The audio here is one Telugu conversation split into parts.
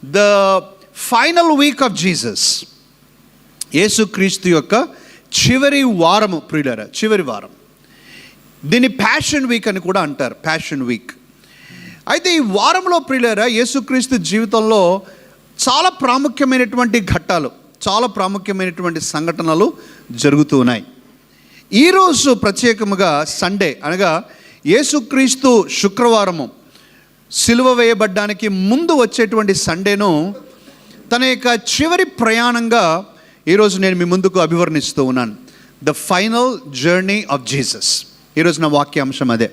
The final week off Jesus, యేసుక్రీస్తు యొక్క చివరి వారము ప్రియులారా, చివరి వారం. దీన్ని ప్యాషన్ వీక్ అని కూడా అంటారు, ప్యాషన్ వీక్. అయితే ఈ వారంలో ప్రియులారా యేసుక్రీస్తు జీవితంలో చాలా ప్రాముఖ్యమైనటువంటి ఘట్టాలు, చాలా ప్రాముఖ్యమైనటువంటి సంఘటనలు జరుగుతూ ఉన్నాయి. ఈరోజు ప్రత్యేకముగా సండే అనగా యేసుక్రీస్తు శుక్రవారము సిలువ వేయబడ్డానికి ముందు వచ్చేటువంటి సండేను తన యొక్క చివరి ప్రయాణంగా ఈరోజు నేను మీ ముందుకు అభివర్ణిస్తూ ఉన్నాను. The final journey of Jesus. ఈరోజు నా వాక్యాంశం అదే,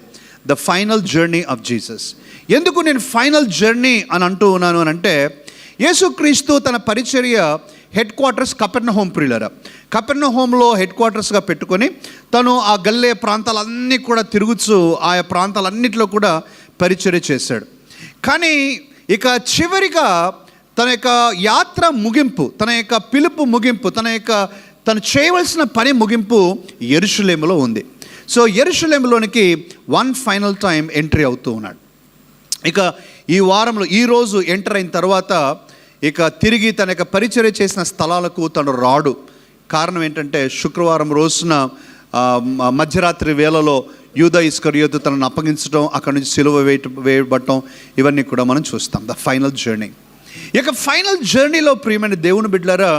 the final journey of Jesus. ఎందుకు నేను ఫైనల్ జర్నీ అని అంటూ ఉన్నాను అని అంటే, యేసుక్రీస్తు తన పరిచర్య హెడ్ క్వార్టర్స్ కపెర్నహూమ్ ప్రియులారా. కపెర్నహూమ్లో హెడ్ క్వార్టర్స్గా పెట్టుకొని తను ఆ గల్లే ప్రాంతాలన్నీ కూడా తిరుగుతూ ఆయా ప్రాంతాలన్నింటిలో కూడా పరిచర్య చేశాడు. కానీ ఇక చివరిగా తన యొక్క యాత్ర ముగింపు, తన యొక్క పిలుపు ముగింపు, తను చేయవలసిన పని ముగింపు యెరూషలేములో ఉంది. సో యెరూషలేములోనికి వన్ ఫైనల్ టైం ఎంట్రీ అవుతూ ఉన్నాడు. ఇక ఈ వారంలో ఈరోజు ఎంటర్ అయిన తర్వాత ఇక తిరిగి తన యొక్క పరిచర్య చేసిన స్థలాలకు తను రాడు. కారణం ఏంటంటే శుక్రవారం రోజున మధ్యరాత్రి వేళలో యూదా ఇస్కరియోతు తనను అప్పగించడం, అక్కడి నుంచి సిలువ వేయబడటం, ఇవన్నీ కూడా మనం చూస్తాం. The final journey. ఇక ఫైనల్ జర్నీలో ప్రియమైన దేవుని బిడ్డలారా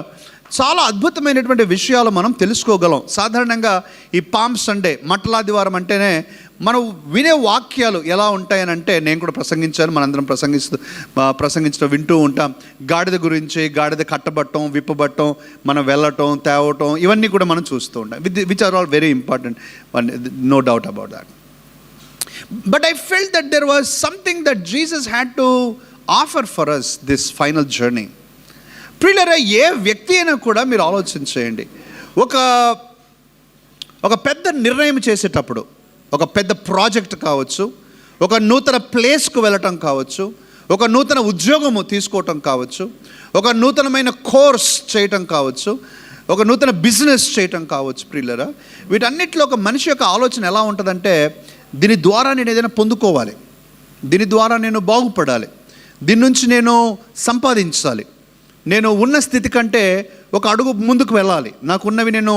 చాలా అద్భుతమైనటువంటి విషయాలు మనం తెలుసుకోగలం. సాధారణంగా ఈ పామ్ సండే, మట్టలాదివారం అంటేనే మనం వినే వాక్యాలు ఎలా ఉంటాయని అంటే, నేను కూడా ప్రసంగించాను, మనందరం ప్రసంగించడం వింటూ ఉంటాం. గాడిద గురించి, గాడిద కట్టబట్టం, విప్పబట్టం, మనం వెళ్ళటం, తేవటం, ఇవన్నీ కూడా మనం చూస్తూ ఉంటాం. Which are all very important, no doubt about that. But I felt that there was something that Jesus had to offer for us this final journey. ప్రియులారా, ఏ వ్యక్తి అయినా కూడా మీరు ఆలోచించేయండి, ఒక పెద్ద నిర్ణయం చేసేటప్పుడు, ఒక పెద్ద ప్రాజెక్ట్ కావచ్చు, ఒక నూతన ప్లేస్కు వెళ్ళటం కావచ్చు, ఒక నూతన ఉద్యోగము తీసుకోవటం కావచ్చు, ఒక నూతనమైన కోర్స్ చేయటం కావచ్చు, ఒక నూతన బిజినెస్ చేయటం కావచ్చు. ప్రియులారా, వీటన్నిటిలో ఒక మనిషి యొక్క ఆలోచన ఎలా ఉంటుందంటే, దీని ద్వారా నేను ఏదైనా పొందుకోవాలి, దీని ద్వారా నేను బాగుపడాలి, దీని నుంచి నేను సంపాదించాలి, నేను ఉన్న స్థితి కంటే ఒక అడుగు ముందుకు వెళ్ళాలి, నాకున్నవి నేను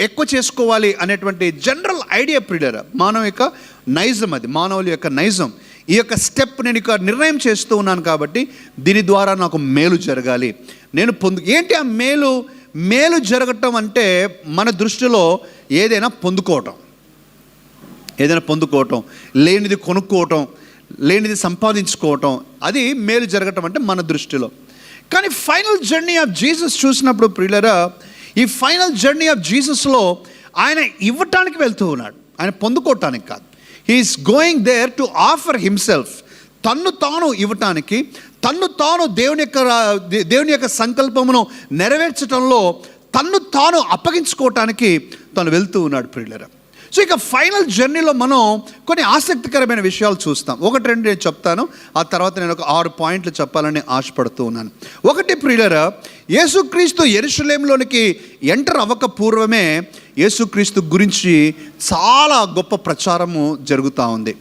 ఎక్కువ చేసుకోవాలి అనేటువంటి జనరల్ ఐడియా ప్రియులారా. మానవ యొక్క నైజం, అది మానవుల యొక్క నైజం. ఈ యొక్క స్టెప్ నేను ఇక నిర్ణయం చేస్తూ ఉన్నాను కాబట్టి దీని ద్వారా నాకు మేలు జరగాలి, నేను ఏంటి ఆ మేలు జరగటం అంటే మన దృష్టిలో ఏదైనా పొందుకోవటం, లేనిది కొనుక్కోవటం, లేనిది సంపాదించుకోవటం, అది మేలు జరగటం అంటే మన దృష్టిలో. కానీ ఫైనల్ జర్నీ ఆఫ్ జీసస్ చూసినప్పుడు ప్రియులారా, ఈ ఫైనల్ జర్నీ ఆఫ్ జీసస్లో ఆయన ఇవ్వటానికి వెళ్తూ ఉన్నాడు, ఆయన పొందుకోవటానికి కాదు. He's going there to offer himself. తన్ను తాను ఇవ్వటానికి, తన్ను తాను దేవుని యొక్క సంకల్పమును నెరవేర్చడంలో తన్ను తాను అప్పగించుకోవటానికి తను వెళ్తూ ఉన్నాడు ప్రియులారా. సో ఇక ఫైనల్ జర్నీలో మనం కొన్ని ఆసక్తికరమైన విషయాలు చూస్తాం. ఒకటి రెండు నేను చెప్తాను, ఆ తర్వాత నేను ఒక 6 పాయింట్లు చెప్పాలని ఆశపడుతూ ఉన్నాను. ఒకటి ప్రియులారా, యేసుక్రీస్తు యెరూషలేములోనికి ఎంటర్ అవ్వక పూర్వమే యేసుక్రీస్తు గురించి చాలా గొప్ప ప్రచారము జరుగుతూ ఉంది.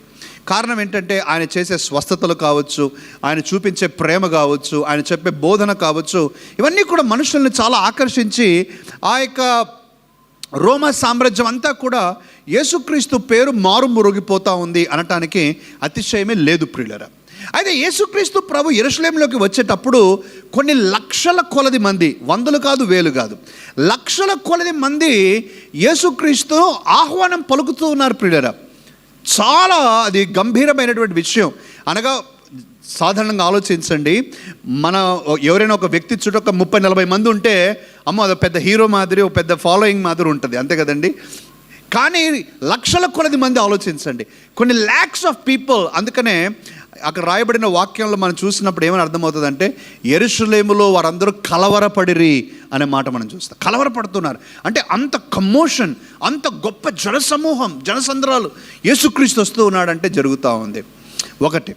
కారణం ఏంటంటే, ఆయన చేసే స్వస్థతలు కావచ్చు, ఆయన చూపించే ప్రేమ కావచ్చు, ఆయన చెప్పే బోధన కావచ్చు, ఇవన్నీ కూడా మనుషుల్ని చాలా ఆకర్షించి ఆ యొక్క రోమా సామ్రాజ్యం అంతా కూడా యేసుక్రీస్తు పేరు మారుమరుగిపోతూ ఉంది అనటానికి అతిశయమే లేదు ప్రియులారా. అయితే యేసుక్రీస్తు ప్రభు యెరూషలేములోకి వచ్చేటప్పుడు కొన్ని లక్షల కొలది మంది, వందలు కాదు, వేలు కాదు, లక్షల కొలది మంది యేసుక్రీస్తు ఆహ్వానం పలుకుతూ ఉన్నారు ప్రియులారా. చాలా అది గంభీరమైనటువంటి విషయం. అనగా సాధారణంగా ఆలోచించండి, ఎవరైనా ఒక వ్యక్తి చుట్టూ ఒక 30-40 మంది ఉంటే, అమ్మో అది పెద్ద హీరో మాదిరి, ఒక పెద్ద ఫాలోయింగ్ మాదిరి ఉంటుంది, అంతే కదండి. కానీ లక్షల కొలది మంది ఆలోచించండి, కొన్ని ల్యాక్స్ ఆఫ్ పీపుల్. అందుకనే అక్కడ రాయబడిన వాక్యంలో మనం చూసినప్పుడు ఏమని అర్థమవుతుందంటే, యెరూషలేములో వారందరూ కలవరపడిరి అనే మాట మనం చూస్తాం. కలవరపడుతున్నారు అంటే అంత కమోషన్, అంత గొప్ప జనసమూహం, జనసంద్రాలు యేసుక్రీస్తు వస్తూ ఉన్నాడంటే జరుగుతూ ఉంది. ఒకటి,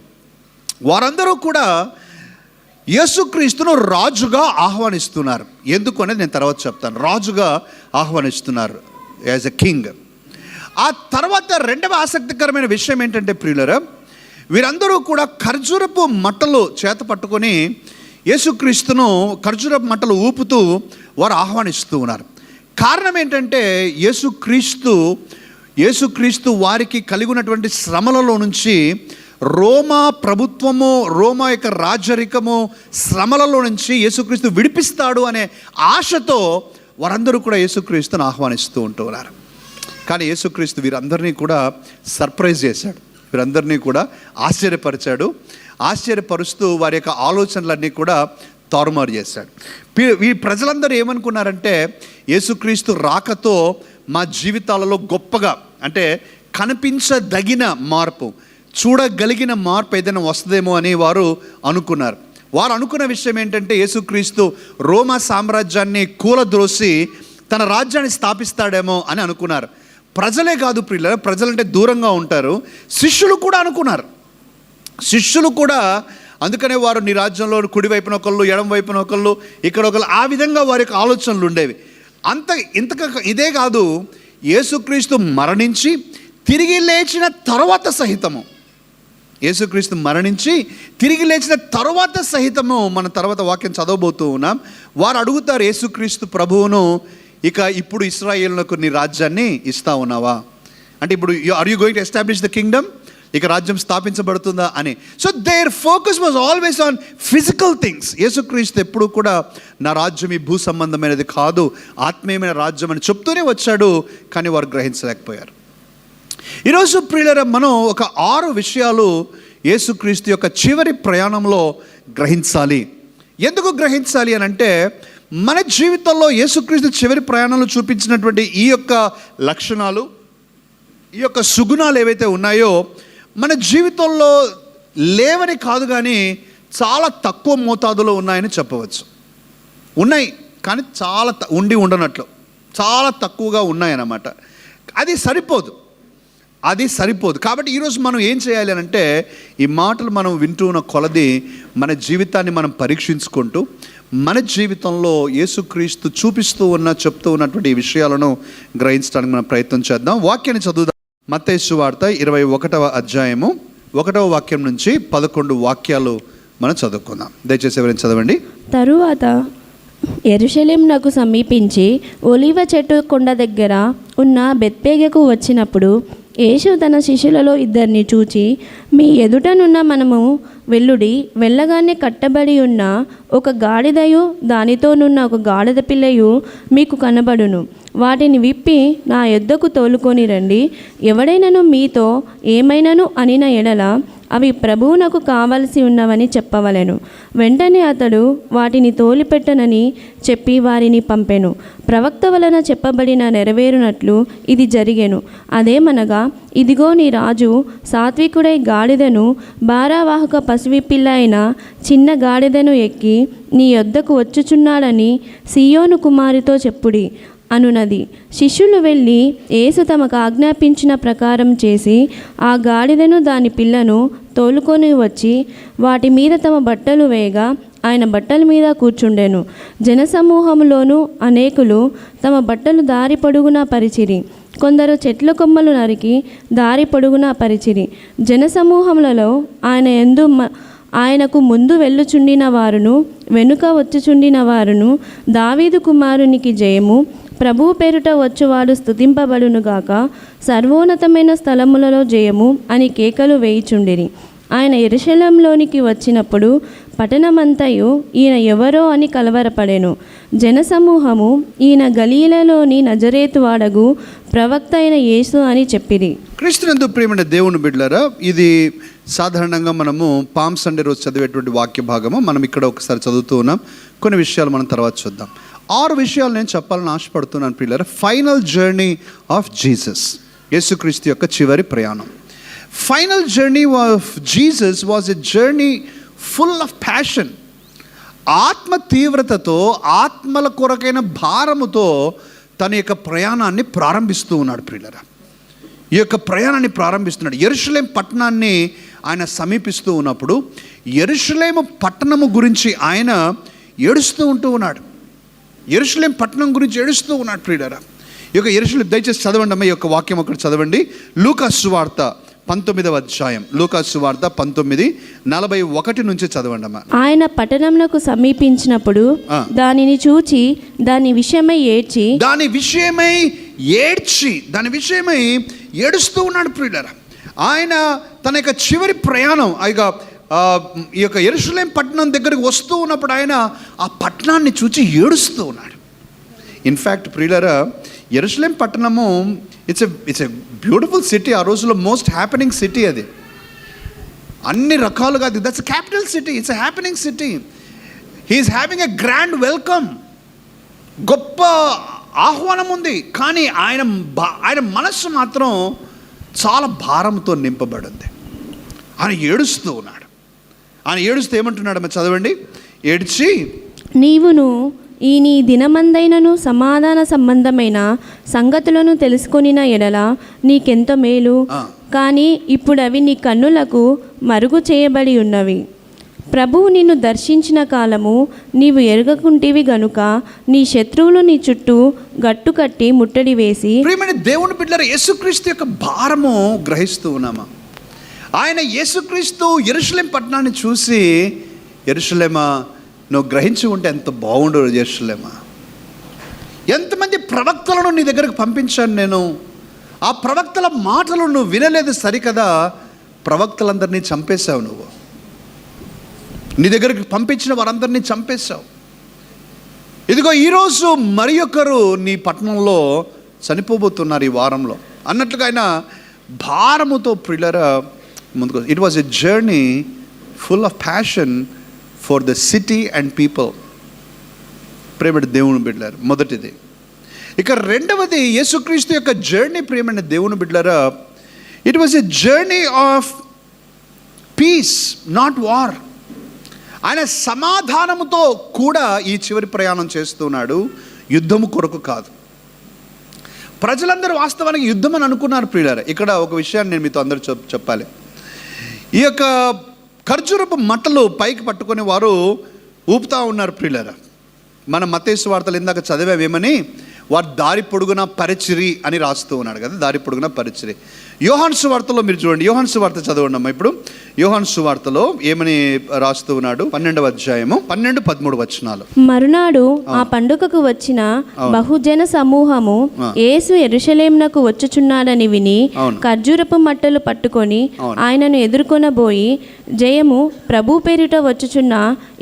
వారందరూ కూడా యేసుక్రీస్తును రాజుగా ఆహ్వానిస్తున్నారు. ఎందుకు అనేది నేను తర్వాత చెప్తాను. రాజుగా ఆహ్వానిస్తున్నారు, యాజ్ ఎ కింగ్. ఆ తర్వాత రెండవ ఆసక్తికరమైన విషయం ఏంటంటే ప్రియులారా, వీరందరూ కూడా ఖర్జూరపు మట్టలు చేత పట్టుకొని యేసుక్రీస్తును ఖర్జూరపు మంటలు ఊపుతూ వారు ఆహ్వానిస్తూ ఉన్నారు. కారణం ఏంటంటే యేసుక్రీస్తు వారికి కలిగి ఉన్నటువంటి శ్రమలలో నుంచి, రోమా ప్రభుత్వము, రోమా యొక్క రాజరికము శ్రమలలో నుంచి యేసుక్రీస్తు విడిపిస్తాడు అనే ఆశతో వారందరూ కూడా యేసుక్రీస్తును ఆహ్వానిస్తూ ఉంటూ ఉన్నారు. కానీ యేసుక్రీస్తు వీరందరినీ కూడా సర్ప్రైజ్ చేశాడు, వీరందరినీ కూడా ఆశ్చర్యపరుస్తూ వారి యొక్క ఆలోచనలన్నీ కూడా తారుమారు చేశాడు. ఈ ప్రజలందరూ ఏమనుకున్నారంటే, యేసుక్రీస్తు రాకతో మా జీవితాలలో గొప్పగా, అంటే కనిపించదగిన మార్పు, చూడగలిగిన మార్పు ఏదైనా వస్తుందేమో అని వారు అనుకున్నారు. వారు అనుకున్న విషయం ఏంటంటే, యేసుక్రీస్తు రోమా సామ్రాజ్యాన్ని కూలద్రోసి తన రాజ్యాన్ని స్థాపిస్తాడేమో అని అనుకున్నారు. ప్రజలే కాదు ప్రియులారా, ప్రజలంటే దూరంగా ఉంటారు, శిష్యులు కూడా అనుకున్నారు. శిష్యులు కూడా అందుకనే వారు నీ రాజ్యంలో కుడి వైపున ఒకళ్ళు, ఎడం వైపున ఒకళ్ళు, ఇక్కడ ఒకళ్ళు, ఆ విధంగా వారి యొక్క ఆలోచనలు ఉండేవి. ఇదే కాదు, యేసుక్రీస్తు మరణించి తిరిగి లేచిన తర్వాత సహితము, యేసుక్రీస్తు మరణించి తిరిగి లేచిన తర్వాత సహితము, మన తర్వాత వాక్యం చదవబోతూ ఉన్నాం. వారు అడుగుతారు యేసుక్రీస్తు ప్రభువును, ఇప్పుడు ఇశ్రాయేలునకు నీ రాజ్యాన్ని ఇస్తా ఉన్నావా అంటే, ఇప్పుడు are you going to establish the kingdom, ఇక రాజ్యం స్థాపించబడుతుందా అని. So their focus was always on physical things. యేసుక్రీస్తు ఎప్పుడు కూడా నా రాజ్యం ఈ భూ సంబంధమైనది కాదు, ఆత్మీయమైన రాజ్యం అని చెప్తూనే వచ్చాడు. కానీ వారు గ్రహించలేకపోయారు. ఈరోజు ప్రియులారా, మనం ఒక 6 విషయాలు యేసుక్రీస్తు యొక్క చివరి ప్రయాణంలో గ్రహించాలి. ఎందుకు గ్రహించాలి అని అంటే, మన జీవితంలో యేసుక్రీస్తు చివరి ప్రయాణంలో చూపించినటువంటి ఈ యొక్క లక్షణాలు, ఈ యొక్క సుగుణాలు ఏవైతే ఉన్నాయో మన జీవితంలో లేవని కాదు, కానీ చాలా తక్కువ మోతాదులో ఉన్నాయని చెప్పవచ్చు. ఉన్నాయి కానీ చాలా ఉండనట్లు చాలా తక్కువగా ఉన్నాయన్నమాట. అది సరిపోదు. కాబట్టి ఈరోజు మనం ఏం చేయాలి అని అంటే, ఈ మాటలు మనం వింటూ ఉన్న కొలది మన జీవితాన్ని మనం పరీక్షించుకుంటూ, మన జీవితంలో యేసుక్రీస్తు చెప్తూ ఉన్నటువంటి ఈ విషయాలను గ్రహించడానికి మనం ప్రయత్నం చేద్దాం. వాక్యాన్ని చదువుదాం. మత్తయి సువార్త 21వ అధ్యాయము 1వ వాక్యం నుంచి 11 వాక్యాలు మనం చదువుకుందాం. దయచేసి ఎవరైనా చదవండి. తరువాత యెరూషలేమునకు సమీపించి ఒలీవ చెట్టు కొండ దగ్గర ఉన్న బెత్పేగకు వచ్చినప్పుడు యేసు తన శిష్యులలో 2 చూచి, మీ ఎదుటనున్న మనము వెల్లుడి, వెళ్ళగానే కట్టబడి ఉన్న ఒక గాడిదయు దానితోనున్న ఒక గాడిద పిల్లయు మీకు కనబడును. వాటిని విప్పి నా యొద్దకు తోలుకొని రండి. ఎవడైనను మీతో ఏమైనను అనిన ఎడల అవి ప్రభువునకు కావలసి ఉన్నవని చెప్పవలెను. వెంటనే అతడు వాటిని తోలిపెట్టనని చెప్పి వారిని పంపెను. ప్రవక్త వలన చెప్పబడిన నెరవేరునట్లు ఇది జరిగెను. అదేమనగా, ఇదిగో నీ రాజు సాత్వికుడై గాడిదను, భారవాహక పసిపిల్ల అయిన చిన్న గాడిదను ఎక్కి నీ యొద్దకు వచ్చుచున్నాడని సీయోను కుమారితో చెప్పుడి అనునది. శిష్యులు వెళ్ళి యేసు తమకు ఆజ్ఞాపించిన ప్రకారం చేసి ఆ గాడిదను దాని పిల్లను తోలుకొని వచ్చి వాటి మీద తమ బట్టలు వేయగా ఆయన బట్టల మీద కూర్చుండెను. జనసమూహంలోనూ అనేకులు తమ బట్టలు దారి పొడుగునా పరిచిరి. కొందరు చెట్ల కొమ్మలు నరికి దారి పొడుగునా పరిచిరి. జనసమూహములలో ఆయనకు ముందు వెళ్ళుచుండిన వారును వెనుక వచ్చుచుండిన వారును, దావీదు కుమారునికి జయము, ప్రభువు పేరుట వచ్చువాడు స్తుతింపబడునుగాక, సర్వోన్నతమైన స్థలములలో జయము అని కేకలు వేయిచుండిరి. ఆయన యెరూషలేములోనికి వచ్చినప్పుడు పట్టణమంతయు ఈయన ఎవరో అని కలవరపడెను. జనసమూహము ఈయన గలీలలోని నజరేతు వాడగు ప్రవక్త అయిన యేసు అని చెప్పిరి. క్రీస్తునందు ప్రియమైన దేవుని బిడ్డలారా, ఇది సాధారణంగా మనము పామ్ సండే రోజు చదివేటువంటి వాక్య భాగము. మనం ఇక్కడ ఒకసారి చదువుతూ ఉన్నాం. కొన్ని విషయాలు మనం తర్వాత చూద్దాం. 6 విషయాలు నేను చెప్పాలని ఆశపడుతున్నాను ప్రియులారా. ఫైనల్ జర్నీ ఆఫ్ జీసస్, యేసుక్రీస్తు యొక్క చివరి ప్రయాణం. Final journey of Jesus was a journey full of passion. ఆత్మ తీవ్రతతో, ఆత్మల కొరకైన భారముతో తన యొక్క ప్రయాణాన్ని ప్రారంభిస్తూ ఉన్నాడు ప్రియులారా. ఈ యొక్క ప్రయాణాన్ని ప్రారంభిస్తున్నాడు. యెరూషలేం పట్టణాన్ని ఆయన సమీపిస్తూ ఉన్నప్పుడు యెరూషలేము పట్టణము గురించి ఆయన ఏడుస్తూ ఉన్నాడు. యెరూషలేం పట్టణం గురించి ఏడుస్తూ ఉన్నాడు ప్రియులారా. ఈ యొక్క యెరూషలేం, దయచేసి చదవండి అమ్మ, ఈ యొక్క వాక్యం ఒకటి చదవండి. లూకా సువార్త 19వ అధ్యాయం, లూకా సువార్త 19:41 నుంచి చదవండి అమ్మా. ఆయన పట్టణంకు సమీపించినప్పుడు దానిని చూచి దాని విషయమై ఏడుస్తూ ఉన్నాడు ప్రియులారా. ఆయన తన యొక్క చివరి ప్రయాణం ఈ యొక్క యెరూషలేం పట్టణం దగ్గరికి వస్తూ ఉన్నప్పుడు ఆయన ఆ పట్టణాన్ని చూచి ఏడుస్తూ ఉన్నాడు. ఇన్ఫ్యాక్ట్ ప్రియులారా, యెరూషలేం పట్టణము ఇట్స్ ఎ బ్యూటిఫుల్ సిటీ. ఆ రోజుల్లో మోస్ట్ హ్యాపెనింగ్ సిటీ అది. అన్ని రకాలుగా that's capital city, it's a happening city. He's having a grand welcome. గొప్ప ఆహ్వానం ఉంది. కానీ ఆయన మనస్సు మాత్రం చాలా భారంతో నింపబడింది. ఆయన ఏడుస్తూ ఉన్నాడు. ఆయన ఏడుస్తూ ఏమంటున్నాడు చదవండి. ఏడ్చి, నీవును ఈ నీ దినమందైనను సమాధాన సంబంధమైన సంగతులను తెలుసుకొనిన ఎడల నీకెంతో మేలు. కానీ ఇప్పుడు అవి నీ కన్నులకు మరుగు చేయబడి ఉన్నవి. ప్రభువు నిన్ను దర్శించిన కాలము నీవు ఎరగకుంటివి గనుక నీ శత్రువులు నీ చుట్టూ గట్టు కట్టి ముట్టడి వేసి. ప్రియమైన దేవుని బిడ్డలారా, యేసుక్రీస్తు యొక్క భారము గ్రహిస్తూ ఉన్నామా? ఆయన యేసుక్రీస్తు యెరూషలేం పట్టణాన్ని చూసి, యెరూషలేమా నువ్వు గ్రహించి ఉంటే ఎంత బాగుండు, యెరూషలేమా ఎంతమంది ప్రవక్తలను నీ దగ్గరకు పంపించాను నేను, ఆ ప్రవక్తల మాటలు నువ్వు వినలేదు సరికదా, ప్రవక్తలందరినీ చంపేశావు, నువ్వు నీ దగ్గరికి పంపించిన వారందరినీ చంపేశావు. ఇదిగో ఈరోజు మరి ఒకరు నీ పట్టణంలో చనిపోబోతున్నారు ఈ వారంలో అన్నట్లుగా ఆయన భారముతో ప్రియులారా ముందుకు. It was a journey full of passion for the city and people. ప్రేమటి దేవుని బిడ్డలారా, మొదటిది. ఇక రెండవది యేసుక్రీస్తు యొక్క జర్నీ. ప్రేమైన దేవుని బిడ్డలారా, it was a journey of piece, not war. ఆయన సమాధానముతో కూడా ఈ చివరి ప్రయాణం చేస్తున్నాడు, యుద్ధము కొరకు కాదు. ప్రజలందరూ వాస్తవానికి యుద్ధం అని అనుకున్నారు ప్రియులారా. ఇక్కడ ఒక విషయాన్ని నేను మీతో అందరూ చెప్పాలి. ఈ యొక్క ఖర్జూరపు మట్టలు పైకి పట్టుకొని వారు ఊపుతూ ఉన్నారు ప్రియులారా. మన మత్తయి సువార్తలు ఇందాక చదివేమని, వారు దారి పొడుగున పరిచిరి అని రాస్తూ ఉన్నాడు కదా, దారి పొడుగున పరిచిరి. యోహాను సువార్తలో మీరు చూడండి, యోహాను సువార్త చదవండి అమ్మా. ఇప్పుడు యోహాను సువార్తలో ఏమని రాస్తూ ఉన్నాడు? 12వ అధ్యాయము 12-13 వచనాలు. మరునాడు ఆ పండుగకు వచ్చిన బహుజన సమూహము యేసు యెరూషలేమునకు వచ్చుచున్నాడని విని ఖర్జూరపు మట్టలు పట్టుకొని ఆయనను ఎదుర్కొనబోయి, జయము ప్రభు పేరిట వచ్చుచున్న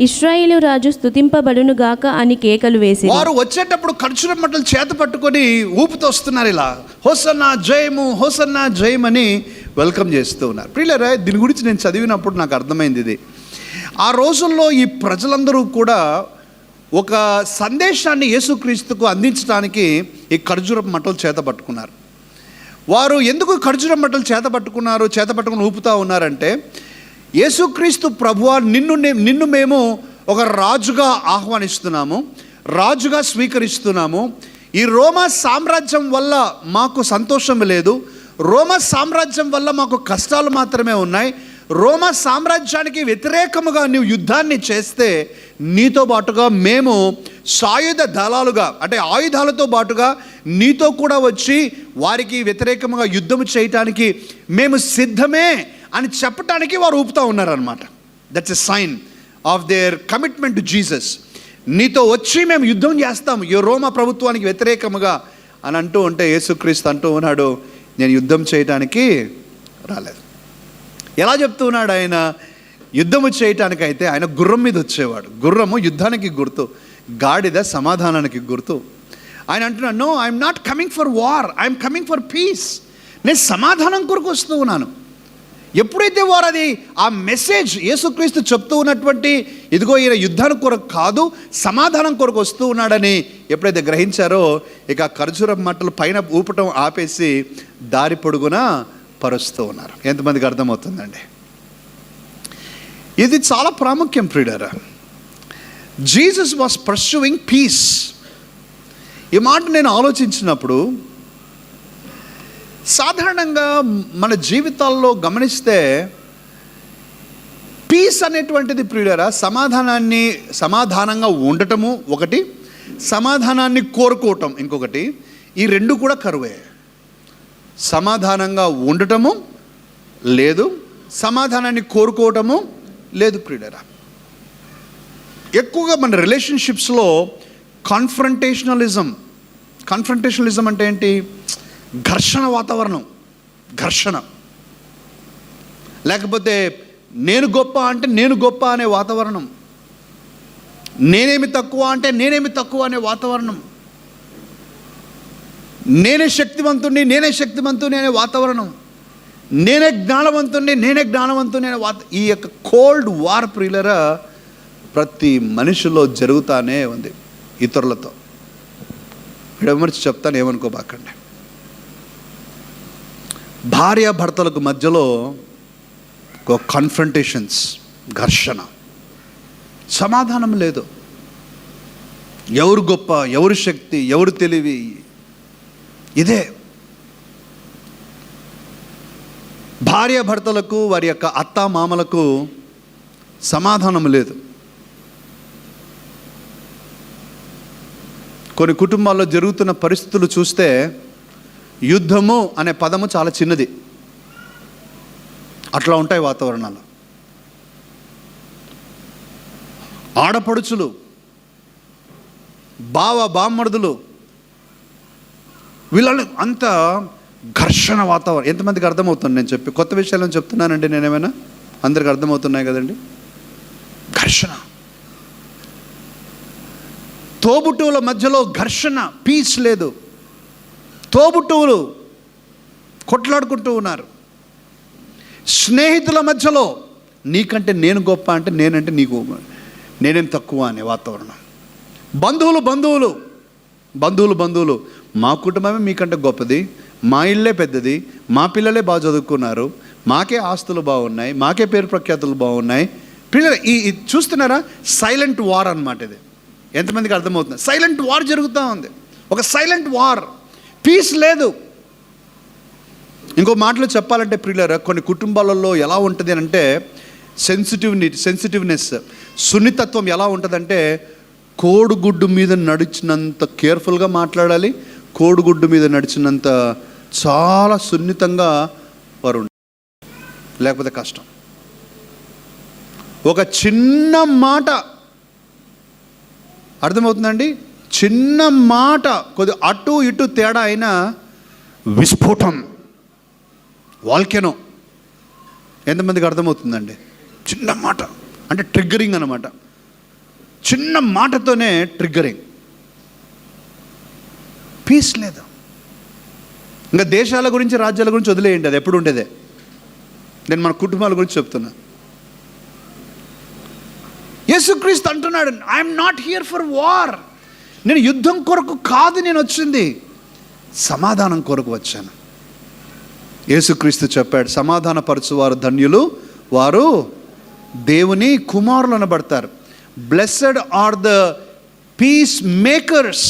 ఇశ్రాయేలు రాజు స్తుతింపబడును గాక అని కేకలు వేసి. వారు వచ్చేటప్పుడు ఖర్జూరపు మట్టలు చేత పట్టుకొని ఊపుతూ వస్తున్నారు, ఇలా హోసన్నా జయము, హోసన్నా జయం అని వెల్కమ్ చేస్తూ ఉన్నారు. ప్రియులారా, దీని గురించి నేను చదివినప్పుడు నాకు అర్థమైంది ఇది. ఆ రోజుల్లో ఈ ప్రజలందరూ కూడా ఒక సందేశాన్ని యేసుక్రీస్తుకు అందించడానికి ఈ ఖర్జూరపు మట్టలు చేత పట్టుకున్నారు. వారు ఎందుకు ఖర్జూరపు మట్టలు చేత పట్టుకుని ఊపుతూ ఉన్నారంటే, యేసుక్రీస్తు ప్రభువా, నిన్ను మేము ఒక రాజుగా ఆహ్వానిస్తున్నాము, రాజుగా స్వీకరిస్తున్నాము. ఈ రోమా సామ్రాజ్యం వల్ల మాకు సంతోషం లేదు, రోమా సామ్రాజ్యం వల్ల మాకు కష్టాలు మాత్రమే ఉన్నాయి. రోమా సామ్రాజ్యానికి వ్యతిరేకముగా నీవు యుద్ధాన్ని చేస్తే నీతో పాటుగా మేము సాయుధ దళాలుగా, అంటే ఆయుధాలతో పాటుగా నీతో కూడా వచ్చి వారికి వ్యతిరేకముగా యుద్ధం చేయటానికి మేము సిద్ధమే అని చెప్పటానికి వారు ఊపుతూ ఉన్నారనమాట. That's a sign of their commitment to Jesus. నీతో వచ్చి మేము యుద్ధం చేస్తాం ఈ రోమా ప్రభుత్వానికి వ్యతిరేకముగా అని అంటూ ఉంటే, యేసుక్రీస్తు అంటూ ఉన్నాడు, నేను యుద్ధం చేయటానికి రాలేదు. ఎలా చెప్తూ ఉన్నాడు ఆయన? యుద్ధము చేయటానికైతే ఆయన గుర్రం మీద వచ్చేవాడు. గుర్రము యుద్ధానికి గుర్తు, గాడిద సమాధానానికి గుర్తు. ఆయన అంటున్నాడు, no, I'm not coming for war, I'm coming for peace. నేను సమాధానం కొరకు వస్తూ ఉన్నాను. ఎప్పుడైతే వారు అది ఆ మెసేజ్ యేసుక్రీస్తు చెప్తూ ఉన్నటువంటి, ఇదిగో ఈయన యుద్ధానికి కొరకు కాదు సమాధానం కొరకు వస్తూ ఉన్నాడని ఎప్పుడైతే గ్రహించారో, ఇక ఖర్జూరపు మట్టలు పైన ఊపటం ఆపేసి దారి పొడుగున పరుస్తూ ఉన్నారు. ఎంతమందికి అర్థమవుతుందండి? ఇది చాలా ప్రాముఖ్యం ప్రియులారా. Jesus was pursuing peace. ఈ మాట నేను ఆలోచించినప్పుడు, సాధారణంగా మన జీవితాల్లో గమనిస్తే పీస్ అనేటువంటిది ప్రియులారా, సమాధానంగా ఉండటము ఒకటి, సమాధానాన్ని కోరుకోవటం ఇంకొకటి. ఈ రెండు కూడా కరువే. సమాధానంగా ఉండటము, లేదు, సమాధానాన్ని కోరుకోవటము లేదు ప్రియులారా. ఎక్కువగా మన రిలేషన్షిప్స్లో కాన్ఫ్రంటేషనలిజం అంటే ఏంటి? ఘర్షణ వాతావరణం, ఘర్షణ. లేకపోతే నేను గొప్ప అంటే నేను గొప్ప అనే వాతావరణం, నేనేమి తక్కువ అంటే నేనేమి తక్కువ అనే వాతావరణం, నేనే శక్తివంతుని అనే వాతావరణం, నేనే జ్ఞానవంతుని అనే ఈ యొక్క కోల్డ్ వార్ ప్రియులరా ప్రతి మనిషిలో జరుగుతానే ఉంది ఇతరులతో. విమర్శి చెప్తాను, ఏమనుకోబాకండి. భార్యాభర్తలకు మధ్యలో ఒక కాన్ఫ్రంటేషన్స్, ఘర్షణ, సమాధానం లేదు. ఎవరు గొప్ప, ఎవరు శక్తి, ఎవరు తెలివి, ఇదే. భార్యాభర్తలకు, వారి యొక్క అత్తామామలకు సమాధానం లేదు. కొన్ని కుటుంబాల్లో జరుగుతున్న పరిస్థితులు చూస్తే యుద్ధము అనే పదము చాలా చిన్నది, అట్లా ఉంటాయి వాతావరణాలు. ఆడపడుచులు, బామ్మర్దులు, వీళ్ళని అంత ఘర్షణ వాతావరణం. ఎంతమందికి అర్థమవుతుంది నేను చెప్పి? కొత్త విషయాలను చెప్తున్నానండి నేనేమైనా? అందరికి అర్థమవుతున్నాయి కదండి? ఘర్షణ. తోబుట్టువుల మధ్యలో ఘర్షణ, పీస్ లేదు. తోబుట్టువులు కొట్లాడుకుంటూ ఉన్నారు. స్నేహితుల మధ్యలో నీకంటే నేను గొప్ప అంటే నేనంటే నీకు నేనేం తక్కువ అనే వాతావరణం. బంధువులు మా కుటుంబమే మీకంటే గొప్పది, మా ఇల్లే పెద్దది, మా పిల్లలే బాగా చదువుకున్నారు, మాకే ఆస్తులు బాగున్నాయి, మాకే పేరు ప్రఖ్యాతులు బాగున్నాయి. పిల్లలు ఈ చూస్తున్నారా? సైలెంట్ వార్ అన్నమాట ఇది. ఎంతమందికి అర్థమవుతుంది? సైలెంట్ వార్ జరుగుతూ ఉంది, ఒక సైలెంట్ వార్. పీస్ లేదు. ఇంకో మాటలో చెప్పాలంటే ప్రియులారా, కొన్ని కుటుంబాలలో ఎలా ఉంటుంది అని అంటే సెన్సిటివ్నెస్, సున్నితత్వం ఎలా ఉంటుందంటే కోడిగుడ్డు మీద నడిచినంత కేర్ఫుల్గా మాట్లాడాలి, కోడిగుడ్డు మీద నడిచినంత చాలా సున్నితంగా వారు ఉంటారు, లేకపోతే కష్టం. ఒక చిన్న మాట, అర్థమవుతుందండి? చిన్న మాట కొద్ది అటు ఇటు తేడా అయినా విస్ఫోటం, వాల్కెనో. ఎంతమందికి అర్థమవుతుందండి? చిన్న మాట అంటే ట్రిగ్గరింగ్ అన్నమాట. చిన్న మాటతోనే ట్రిగ్గరింగ్. పీస్ లేదు. ఇంకా దేశాల గురించి, రాజ్యాల గురించి వదిలేయండి, అది ఎప్పుడు ఉండేదే. నేను మన కుటుంబాల గురించి చెప్తున్నా. యేసుక్రీస్తు అంటున్నాడు, I'm not here for war. నేను యుద్ధం కొరకు కాదు నేను వచ్చింది, సమాధానం కొరకు వచ్చాను. యేసుక్రీస్తు చెప్పాడు, సమాధానపరచువారు ధన్యులు, వారు దేవుని కుమారులు అనబడతారు. Blessed are the peace makers.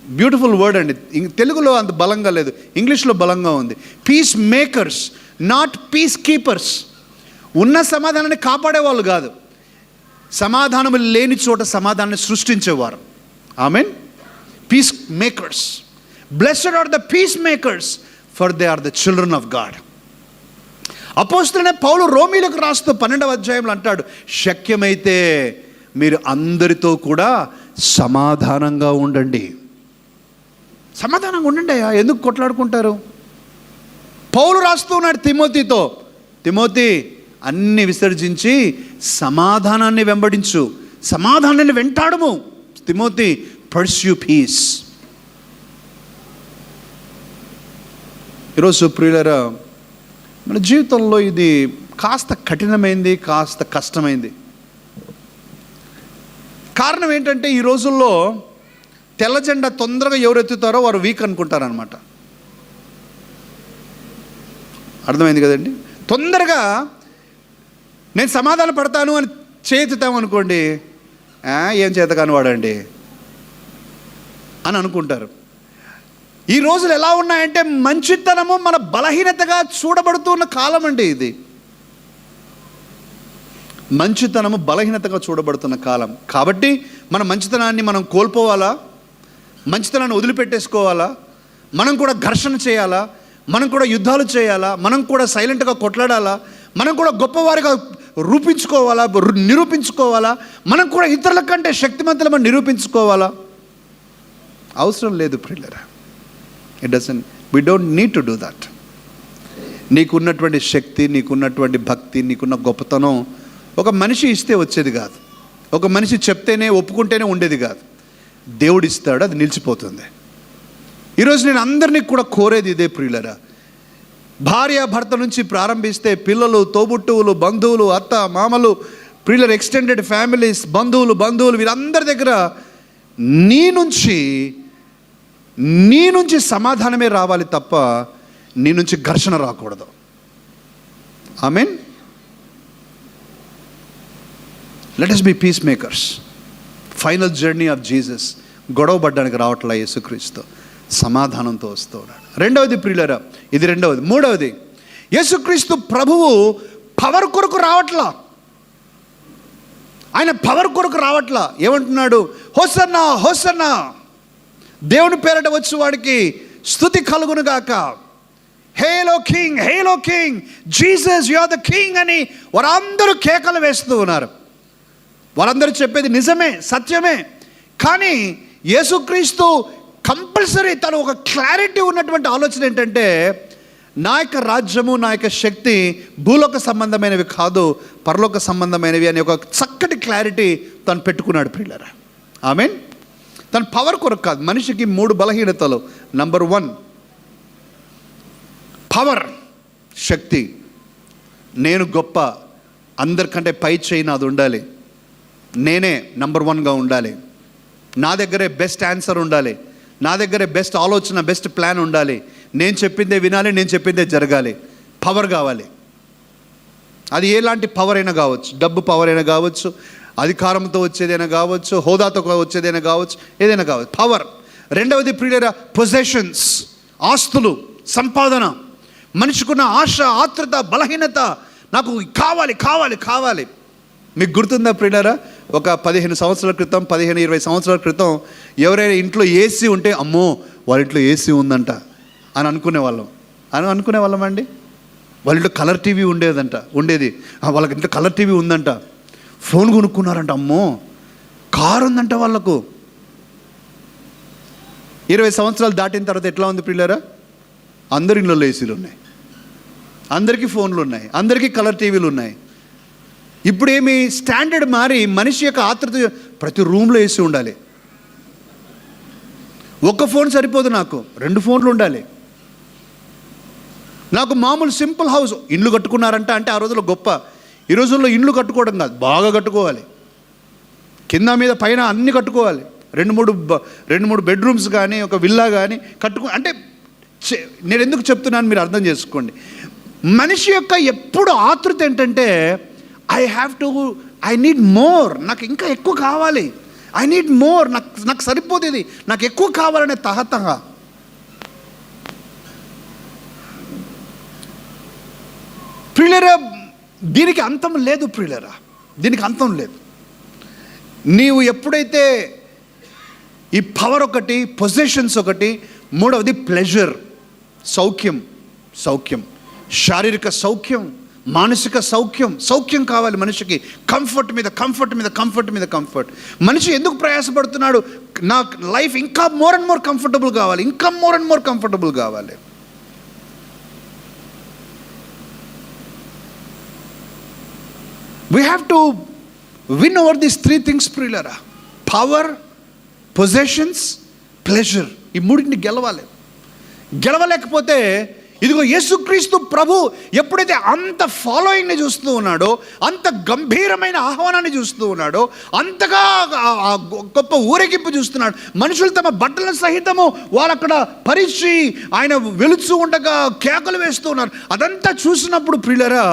Beautiful word అండి. తెలుగులో అంత బలంగా లేదు, ఇంగ్లీష్లో బలంగా ఉంది. Peace makers, not peace keepers. ఉన్న సమాధానాన్ని కాపాడేవాళ్ళు కాదు, సమాధానం లేని చోట సమాధానాన్ని సృష్టించేవారు. Amen. Peace makers. Blessed are the peace makers, for they are the children of God. అపోస్తలుడైన పౌలు రోమీలకు రాస్తూ 12వ అధ్యాయంలో అంటాడు, శక్యమైతే మీరు అందరితో కూడా సమాధానంగా ఉండండి. సమాధానంగా ఉండండి అయ్యా, ఎందుకు కొట్లాడుకుంటారు? పౌలు రాస్తూ ఉన్నాడు తిమోతితో, తిమోతి అన్ని విసర్జించి సమాధానాన్ని వెంబడించు, సమాధానాన్ని వెంటాడము. Timothy, pursue piece. ఈరోజు ప్రియులారా, మన జీవితంలో ఇది కాస్త కఠినమైంది, కాస్త కష్టమైంది. కారణం ఏంటంటే ఈ రోజుల్లో తెల్ల జెండా తొందరగా ఎవరు ఎత్తుతారో వారు వీక్ అనుకుంటారనమాట. అర్థమైంది కదండి? తొందరగా నేను సమాధాన పడతాను అని చేతుతామనుకోండి, ఏం చేత కాని వాడండి అని అనుకుంటారు. ఈ రోజులు ఎలా ఉన్నాయంటే మంచితనము మన బలహీనతగా చూడబడుతున్న కాలం అండి ఇది. మంచితనము బలహీనతగా చూడబడుతున్న కాలం. కాబట్టి మన మంచితనాన్ని మనం కోల్పోవాలా? మంచితనాన్ని వదిలిపెట్టేసుకోవాలా? మనం కూడా ఘర్షణ చేయాలా? మనం కూడా యుద్ధాలు చేయాలా, మనం కూడా సైలెంట్గా కొట్లాడాలా, మనం కూడా గొప్పవారిగా నిరూపించుకోవాలా, మనం కూడా ఇతరుల కంటే శక్తిమంతులమని నిరూపించుకోవాలా? అవసరం లేదు ప్రియులారా. we don't need to do that. నీకున్నటువంటి శక్తి, నీకున్నటువంటి భక్తి, నీకున్న గొప్పతనం ఒక మనిషి ఇస్తే వచ్చేది కాదు, ఒక మనిషి చెప్తేనే ఒప్పుకుంటేనే ఉండేది కాదు. దేవుడు ఇస్తాడు, అది నిలిచిపోతుంది. ఈరోజు నేను అందరినీ కూడా కోరేది ఇదే ప్రియులరా. భార్య భర్త నుంచి ప్రారంభిస్తే పిల్లలు, తోబుట్టువులు, బంధువులు, అత్త మామలు, ప్రియులర్, ఎక్స్టెండెడ్ ఫ్యామిలీస్, బంధువులు వీరందరి దగ్గర నీ నుంచి సమాధానమే రావాలి తప్ప నీ నుంచి ఘర్షణ రాకూడదు. Amen. Let us be peacemakers. Final journey of Jesus గొడవ పడ్డానికి రావట్లా, యేసుక్రీస్తు సమాధానంతో వస్తూ ఉన్నాడు. రెండవది ప్రియులారా, ఇది రెండవది. మూడవది, యేసుక్రీస్తు ప్రభువు పవర్ కొరకు రావట్లా. ఆయన పవర్ కొరకు రావట్లా. ఏమంటున్నాడు? హోసన్నా హోసన్నా, దేవుని పేరట వచ్చి వాడికి స్తుతి కలుగును గాక, hello king Jesus you are the king అని వారందరూ కేకలు వేస్తూ ఉన్నారు. వారందరూ చెప్పేది నిజమే, సత్యమే. కానీ యేసుక్రీస్తు కంపల్సరీ తను ఒక క్లారిటీ ఉన్నటువంటి ఆలోచన ఏంటంటే, నా యొక్క రాజ్యము, నా యొక్క శక్తి భూలోక సంబంధమైనవి కాదు, పరలోక సంబంధమైనవి అని ఒక చక్కటి క్లారిటీ తను పెట్టుకున్నాడు ప్రియులారా. ఆమేన్. తన పవర్ కొరకు కాదు. మనిషికి 3 బలహీనతలు. నంబర్ 1 పవర్, శక్తి. నేను గొప్ప, అందరికంటే పై చేయి నాది ఉండాలి, నేనే నంబర్ 1గా ఉండాలి, నా దగ్గరే బెస్ట్ ఆన్సర్ ఉండాలి, నా దగ్గరే బెస్ట్ ఆలోచన, బెస్ట్ ప్లాన్ ఉండాలి, నేను చెప్పిందే వినాలి, నేను చెప్పిందే జరగాలి. పవర్ కావాలి. అది ఎలాంటి పవర్ అయినా కావచ్చు, డబ్బు పవర్ అయినా కావచ్చు, అధికారంతో వచ్చేదైనా కావచ్చు, హోదాతో వచ్చేదైనా కావచ్చు, ఏదైనా కావచ్చు, పవర్. రెండవది ప్రియులారా, పొజెషన్స్, ఆస్తులు, సంపాదన. మనిషికున్న ఆశ, ఆత్రుత, బలహీనత, నాకు కావాలి. మీకు గుర్తుందా ప్రియులారా, ఒక 15 సంవత్సరాల క్రితం, 15-20 సంవత్సరాల క్రితం ఎవరైనా ఇంట్లో ఏసీ ఉంటే, అమ్మో వాళ్ళ ఇంట్లో ఏసీ ఉందంట అని అనుకునేవాళ్ళం అండి. వాళ్ళ ఇంట్లో కలర్ టీవీ ఉండేది. వాళ్ళకి ఇంట్లో కలర్ టీవీ ఉందంట, ఫోన్ కొనుక్కున్నారంట, అమ్మో కారు ఉందంట వాళ్ళకు. 20 సంవత్సరాలు దాటిన తర్వాత ఎట్లా ఉంది ప్రియులారా? అందరి ఇళ్ళలో ఏసీలు ఉన్నాయి, అందరికీ ఫోన్లు ఉన్నాయి, అందరికీ కలర్ టీవీలు ఉన్నాయి. ఇప్పుడు ఏమి స్టాండర్డ్ మారి మనిషి యొక్క ఆత్రుత, ప్రతి రూమ్లో ఏసీ ఉండాలి. ఒక్క ఫోన్ సరిపోదు, నాకు 2 ఫోన్లు ఉండాలి. నాకు మామూలు సింపుల్ హౌస్, ఇండ్లు కట్టుకున్నారంట అంటే ఆ రోజుల్లో గొప్ప. ఈ రోజుల్లో ఇండ్లు కట్టుకోవడం కాదు, బాగా కట్టుకోవాలి, కింద మీద పైన అన్నీ కట్టుకోవాలి. 2-3 బెడ్రూమ్స్ కానీ, ఒక విల్లా కానీ అంటే నేను ఎందుకు చెప్తున్నాను మీరు అర్థం చేసుకోండి. మనిషి యొక్క ఎప్పుడు ఆతృత ఏంటంటే, ఐ నీడ్ మోర్, నాకు ఇంకా ఎక్కువ కావాలి, ఐ నీడ్ మోర్, నాకు సరిపోతుంది, నాకు ఎక్కువ కావాలనే తహతహ. ప్రియులరా, దీనికి అంతం లేదు ప్రియులరా, దీనికి అంతం లేదు. నీవు ఎప్పుడైతే ఈ పవర్ ఒకటి, పొజిషన్స్ ఒకటి, మూడవది ప్లెజర్, సౌఖ్యం, శారీరక సౌఖ్యం, మానసిక సౌఖ్యం కావాలి మనిషికి. కంఫర్ట్ మీద కంఫర్ట్. మనిషి ఎందుకు ప్రయాసపడుతున్నాడు? నా లైఫ్ ఇంకా మోర్ అండ్ మోర్ కంఫర్టబుల్ కావాలి. We have to win over these 3 things ప్రియులారా. Power, possessions, pleasure. ఈ మూడింటిని గెలవలేకపోతే, ఇదిగో యేసుక్రీస్తు ప్రభు ఎప్పుడైతే అంత ఫాలోయింగ్ని చూస్తూ ఉన్నాడో, అంత గంభీరమైన ఆహ్వానాన్ని చూస్తూ ఉన్నాడో, అంతగా గొప్ప ఊరేగింపు చూస్తున్నాడు, మనుషులు తమ బట్టల సహితము వాళ్ళక్కడ పరిచి ఆయన వెలుచు ఉండగా కేకలు వేస్తూ ఉన్నారు. అదంతా చూసినప్పుడు ప్రియులారా,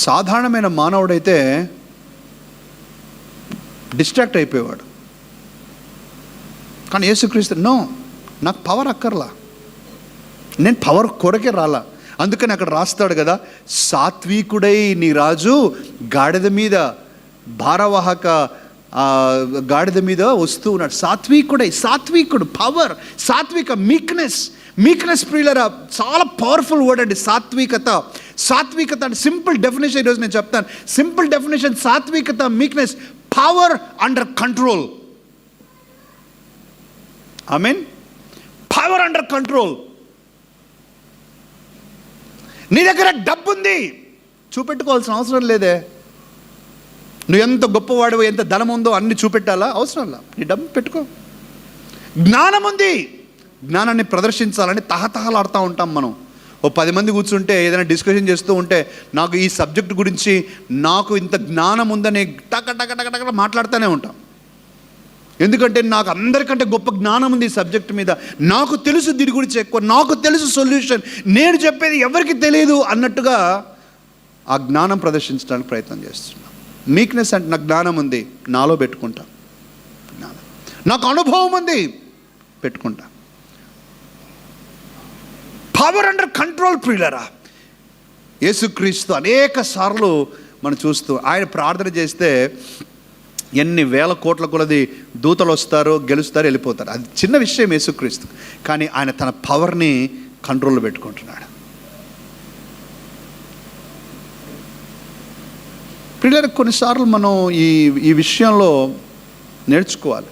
సాధారణమైన మానవుడైతే డిస్ట్రాక్ట్ అయిపోయేవాడు. కానీ యేసుక్రీస్తు, నో, నాకు పవర్ అక్కర్లా, నేను పవర్ కొరకే రాలా. అందుకని అక్కడ రాస్తాడు కదా, సాత్వికుడై నీ రాజు గాడిద మీద భారవాహక గాడిద మీద వస్తూ ఉన్నాడు. సాత్వికుడు, పవర్, మీక్నెస్ ప్రియులరా, చాలా పవర్ఫుల్ వర్డ్ అండి సాత్వికత అంటే సింపుల్ డెఫినేషన్ ఈరోజు నేను చెప్తాను. సింపుల్ డెఫినేషన్: సాత్వికత, meekness, power under control. I mean power under control. నీ దగ్గర డబ్బు ఉంది, చూపెట్టుకోవాల్సిన అవసరం లేదే. నువ్వు ఎంత గొప్పవాడు, ఎంత ధనం ఉందో అన్ని చూపెట్టాలా? అవసరంలా. నీ డబ్బు పెట్టుకో. జ్ఞానం ఉంది, జ్ఞానాన్ని ప్రదర్శించాలని తహతహలాడుతూ ఉంటాం మనం. 10 మంది కూర్చుంటే ఏదైనా డిస్కషన్ చేస్తూ ఉంటే నాకు ఈ సబ్జెక్ట్ గురించి నాకు ఇంత జ్ఞానం ఉందని టక మాట్లాడుతూనే ఉంటాం. ఎందుకంటే నాకు అందరికంటే గొప్ప జ్ఞానం ఉంది ఈ సబ్జెక్ట్ మీద, నాకు తెలుసు దీని గురించి ఎక్కువ, నాకు తెలుసు సొల్యూషన్, నేను చెప్పేది ఎవరికి తెలియదు అన్నట్టుగా ఆ జ్ఞానం ప్రదర్శించడానికి ప్రయత్నం చేస్తున్నాం. మీక్నెస్ అంటే నాకు జ్ఞానం ఉంది, నాలో పెట్టుకుంటా. జ్ఞానం, నాకు అనుభవం ఉంది, పెట్టుకుంటా. పవర్ అండర్ కంట్రోల్ ప్రియులరా. యేసుక్రీస్తు అనేక సార్లు మనం చూస్తూ ఆయన ప్రార్థన చేస్తే ఎన్ని వేల కోట్ల కొలది దూతలు వస్తారు, గెలుస్తారు, వెళ్ళిపోతారు. అది చిన్న విషయం యేసుక్రీస్తు. కానీ ఆయన తన పవర్ని కంట్రోల్లో పెట్టుకుంటున్నాడు. పిల్లలకు కొన్నిసార్లు మనం ఈ విషయంలో నేర్చుకోవాలి.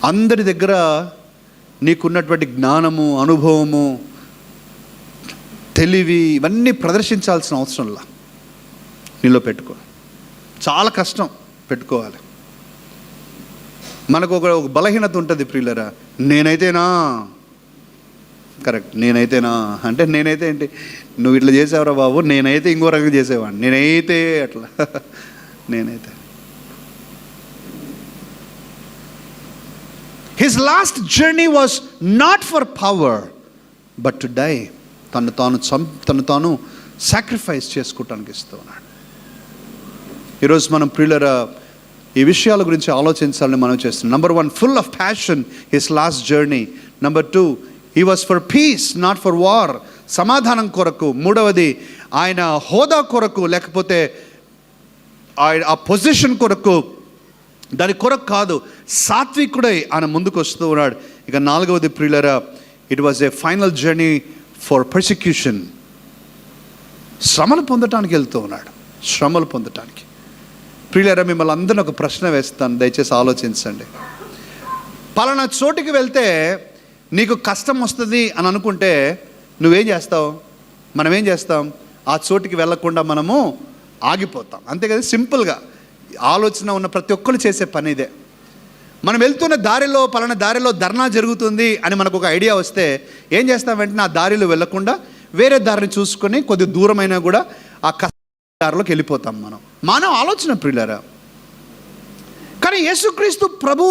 అందరి దగ్గర నీకున్నటువంటి జ్ఞానము, అనుభవము, తెలివి ఇవన్నీ ప్రదర్శించాల్సిన అవసరంలా. నీలో పెట్టుకో. చాలా కష్టం పెట్టుకోవాలి. మనకు ఒక బలహీనత ఉంటుంది ప్రియులరా. నేనైతేనా కరెక్ట్, నేనైతేనా అంటే నేనైతే ఏంటి, నువ్వు ఇట్లా చేసావురా బాబు, నేనైతే ఇంకో రకంగా చేసేవాడిని, నేనైతే అట్లా నేనైతే. His last journey was not for power but to die. తను తాను సాక్రిఫైస్ చేసుకోవటానికి ఇస్తూ ఉన్నాడు. ఈరోజు మనం ప్రియులరా ఈ విషయాల గురించి ఆలోచించాలని మనం చేస్తున్నాం. Number 1, full of passion, his last journey. Number 2, he was for piece not for war, సమాధానం కొరకు. మూడవది, ఆయన హోదా కొరకు, లేకపోతే ఆ పొజిషన్ కొరకు, దాని కొరకు కాదు, సాత్వికుడై ఆయన ముందుకు వస్తూ ఉన్నాడు. ఇక 4వది ప్రియులరా, it was a final journey for persecution. శ్రమలు పొందటానికి వెళ్తూ ఉన్నాడు, శ్రమలు పొందటానికి. ప్రియులరా, మిమ్మల్ని అందరిని ఒక ప్రశ్న వేస్తాను, దయచేసి ఆలోచించండి. పలానా చోటికి వెళ్తే నీకు కష్టం వస్తుంది అని అనుకుంటే నువ్వేం చేస్తావు? మనం ఏం చేస్తాం? ఆ చోటికి వెళ్ళకుండా మనము ఆగిపోతాం, అంతే కదా. సింపుల్గా ఆలోచన ఉన్న ప్రతి ఒక్కరు చేసే పని ఇదే. మనం వెళ్తున్న దారిలో పలానా దారిలో ధర్నా జరుగుతుంది అని మనకు ఒక ఐడియా వస్తే ఏం చేస్తాం? వెంటనే ఆ దారిలో వెళ్ళకుండా వేరే దారిని చూసుకొని కొద్ది దూరమైనా కూడా ఆ దారిలోకి వెళ్ళిపోతాం. మనం ఆలోచన ప్రియులారా. కానీ యేసుక్రీస్తు ప్రభు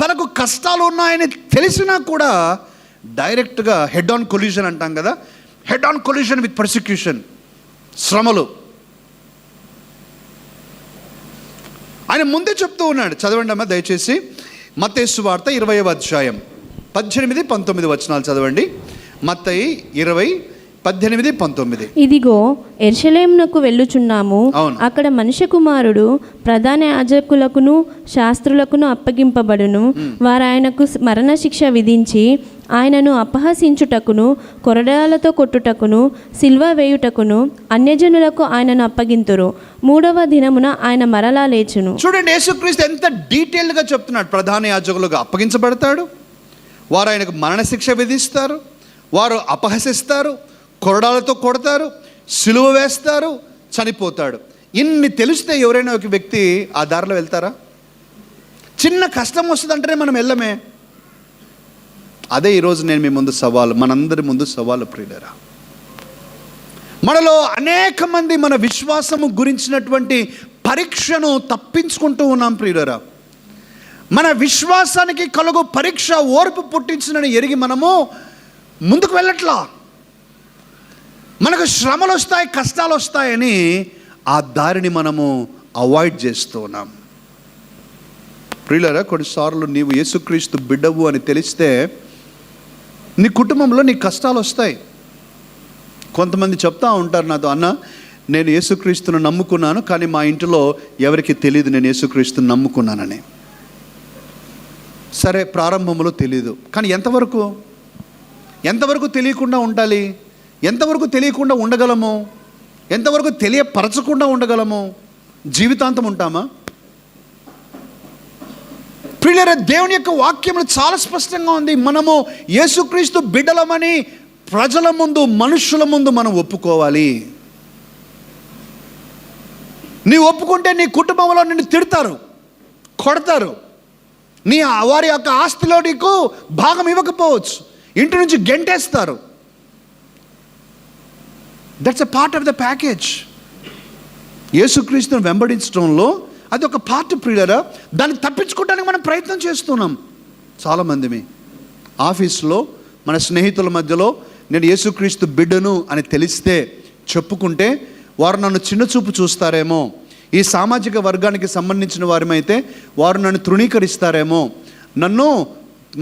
తనకు కష్టాలు ఉన్నాయని తెలిసినా కూడా డైరెక్ట్గా హెడ్ ఆన్ కొల్యూషన్ అంటాం కదా, head on collusion with persecution, శ్రమలు. ఆయన ముందే చెప్తూ ఉన్నాడు. చదవండి అమ్మా దయచేసి, మత్తయి సువార్త 20వ అధ్యాయం 18-19 వచనాలు చదవండి. మత్తయి 20:18-19. ఇదిగో యెరూషలేమునకు వెళ్ళుచున్నాము, అక్కడ మనుష్య కుమారుడు ప్రధాన యాజకులకును శాస్త్రులకును అప్పగింపబడును. వారు ఆయనకు మరణశిక్ష విధించి ఆయనను అపహసించుటకును, కొరడాలతో కొట్టుటకును, సిల్వ వేయుటకును అన్యజనులకు ఆయనను అప్పగింతురు. 3వ దినమున ఆయన మరలా లేచును. చూడండి, యేసుక్రీస్తు ఎంత డీటెయిల్గా చెప్తున్నాడు. ప్రధాన యాజకులుగా అప్పగించబడతాడు, వారు ఆయనకు మరణశిక్ష విధిస్తారు, వారు అపహసిస్తారు, కొరడాలతో కొడతారు, సిలువ వేస్తారు, చనిపోతాడు. ఇన్ని తెలిస్తే ఎవరైనా ఒక వ్యక్తి ఆ దారిలో వెళ్తారా? చిన్న కష్టం వస్తుందంటేనే మనం వెళ్ళమే. అదే ఈరోజు నేను మీ ముందు సవాలు, మనందరి ముందు సవాలు ప్రియులరా. మనలో అనేక మంది మన విశ్వాసము గురించినటువంటి పరీక్షను తప్పించుకుంటూ ఉన్నాం ప్రియులరా. మన విశ్వాసానికి కలుగు పరీక్ష ఓర్పు పుట్టించునని ఎరిగి మనము ముందుకు వెళ్ళట్లా. మనకు శ్రమలు వస్తాయి, కష్టాలు వస్తాయని ఆ దారిని మనము అవాయిడ్ చేస్తూ ఉన్నాం ప్రియులరా. కొన్నిసార్లు నీవు యేసుక్రీస్తు బిడ్డవు అని తెలిస్తే నీ కుటుంబంలో నీ కష్టాలు వస్తాయి, కొంతమంది చెప్తా ఉంటారు నాతో, అన్న నేను యేసుక్రీస్తును నమ్ముకున్నాను, కానీ మా ఇంటిలో ఎవరికి తెలియదు నేను యేసుక్రీస్తుని నమ్ముకున్నానని. సరే, ప్రారంభంలో తెలియదు, కానీ ఎంతవరకు తెలియకుండా ఉండాలి? ఎంతవరకు తెలియకుండా ఉండగలము? ఎంతవరకు తెలియపరచకుండా ఉండగలము? జీవితాంతం ఉంటామా? ప్రియులారా, దేవుని యొక్క వాక్యంలో చాలా స్పష్టంగా ఉంది. మనము యేసుక్రీస్తు బిడ్డలమని ప్రజల ముందు, మనుషుల ముందు మనం ఒప్పుకోవాలి. నీ ఒప్పుకుంటే నీ కుటుంబంలో నిన్ను తిడతారు, కొడతారు, వారి యొక్క ఆస్తిలో నీకు భాగం ఇవ్వకపోవచ్చు, ఇంటి నుంచి గెంటేస్తారు. That's a part of the package. యేసుక్రీస్తును వెంబడించడంలో అది ఒక పార్ట్ ప్రియులారా. దాన్ని తప్పించుకోవడానికి మనం ప్రయత్నం చేస్తున్నాం. చాలామంది ఆఫీస్లో, మన స్నేహితుల మధ్యలో నేను యేసుక్రీస్తు బిడ్డను అని తెలిస్తే చెప్పుకుంటే వారు నన్ను చిన్నచూపు చూస్తారేమో, ఈ సామాజిక వర్గానికి సంబంధించిన వారమైతే వారు నన్ను తృణీకరిస్తారేమో, నన్ను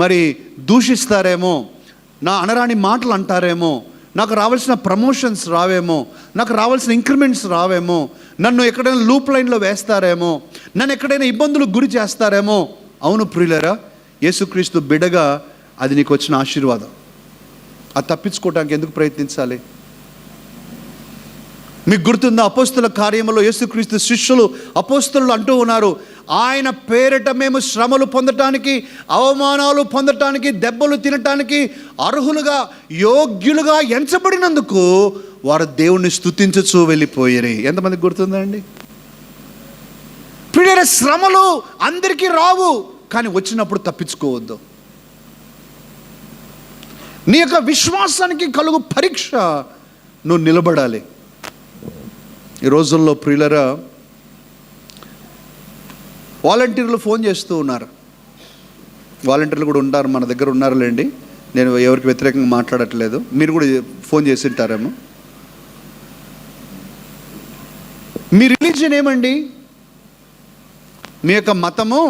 మరి దూషిస్తారేమో, నా అనరాని మాటలు అంటారేమో, నాకు రావాల్సిన ప్రమోషన్స్ రావేమో, నాకు రావాల్సిన ఇంక్రిమెంట్స్ రావేమో, నన్ను ఎక్కడైనా లూప్ లైన్లో వేస్తారేమో, నన్ను ఎక్కడైనా ఇబ్బందులకు గురి చేస్తారేమో. అవును ప్రియులారా, యేసుక్రీస్తు బిడ్డగా అది నీకు వచ్చిన ఆశీర్వాదం. అది తప్పించుకోవడానికి ఎందుకు ప్రయత్నించాలి? మీకు గుర్తుందా, అపోస్తుల కార్యములో యేసుక్రీస్తు శిష్యులు, అపోస్తులు అంటూ ఉన్నారు, ఆయన పేరిట మేము శ్రమలు పొందటానికి, అవమానాలు పొందటానికి, దెబ్బలు తినటానికి అర్హులుగా, యోగ్యులుగా ఎంచబడినందుకు వారు దేవుణ్ణి స్తుతించుచూ వెళ్ళిపోయారు. ఎంతమందికి గుర్తుందండి? ప్రియుల, శ్రమలు అందరికీ రావు, కానీ వచ్చినప్పుడు తప్పించుకోవద్దు. నీ యొక్క విశ్వాసానికి కలుగు పరీక్ష నువ్వు నిలబడాలి. ఈ రోజుల్లో ప్రియులరా, వాలంటీర్లు ఫోన్ చేస్తూ ఉన్నారు. వాలంటీర్లు కూడా ఉంటారు, మన దగ్గర ఉన్నారులేండి, నేను ఎవరికి వ్యతిరేకంగా మాట్లాడట్లేదు, మీరు కూడా ఫోన్ చేసి ఉంటారేమో. మీ రిలీజియన్ ఏమండి? మీ యొక్క మతము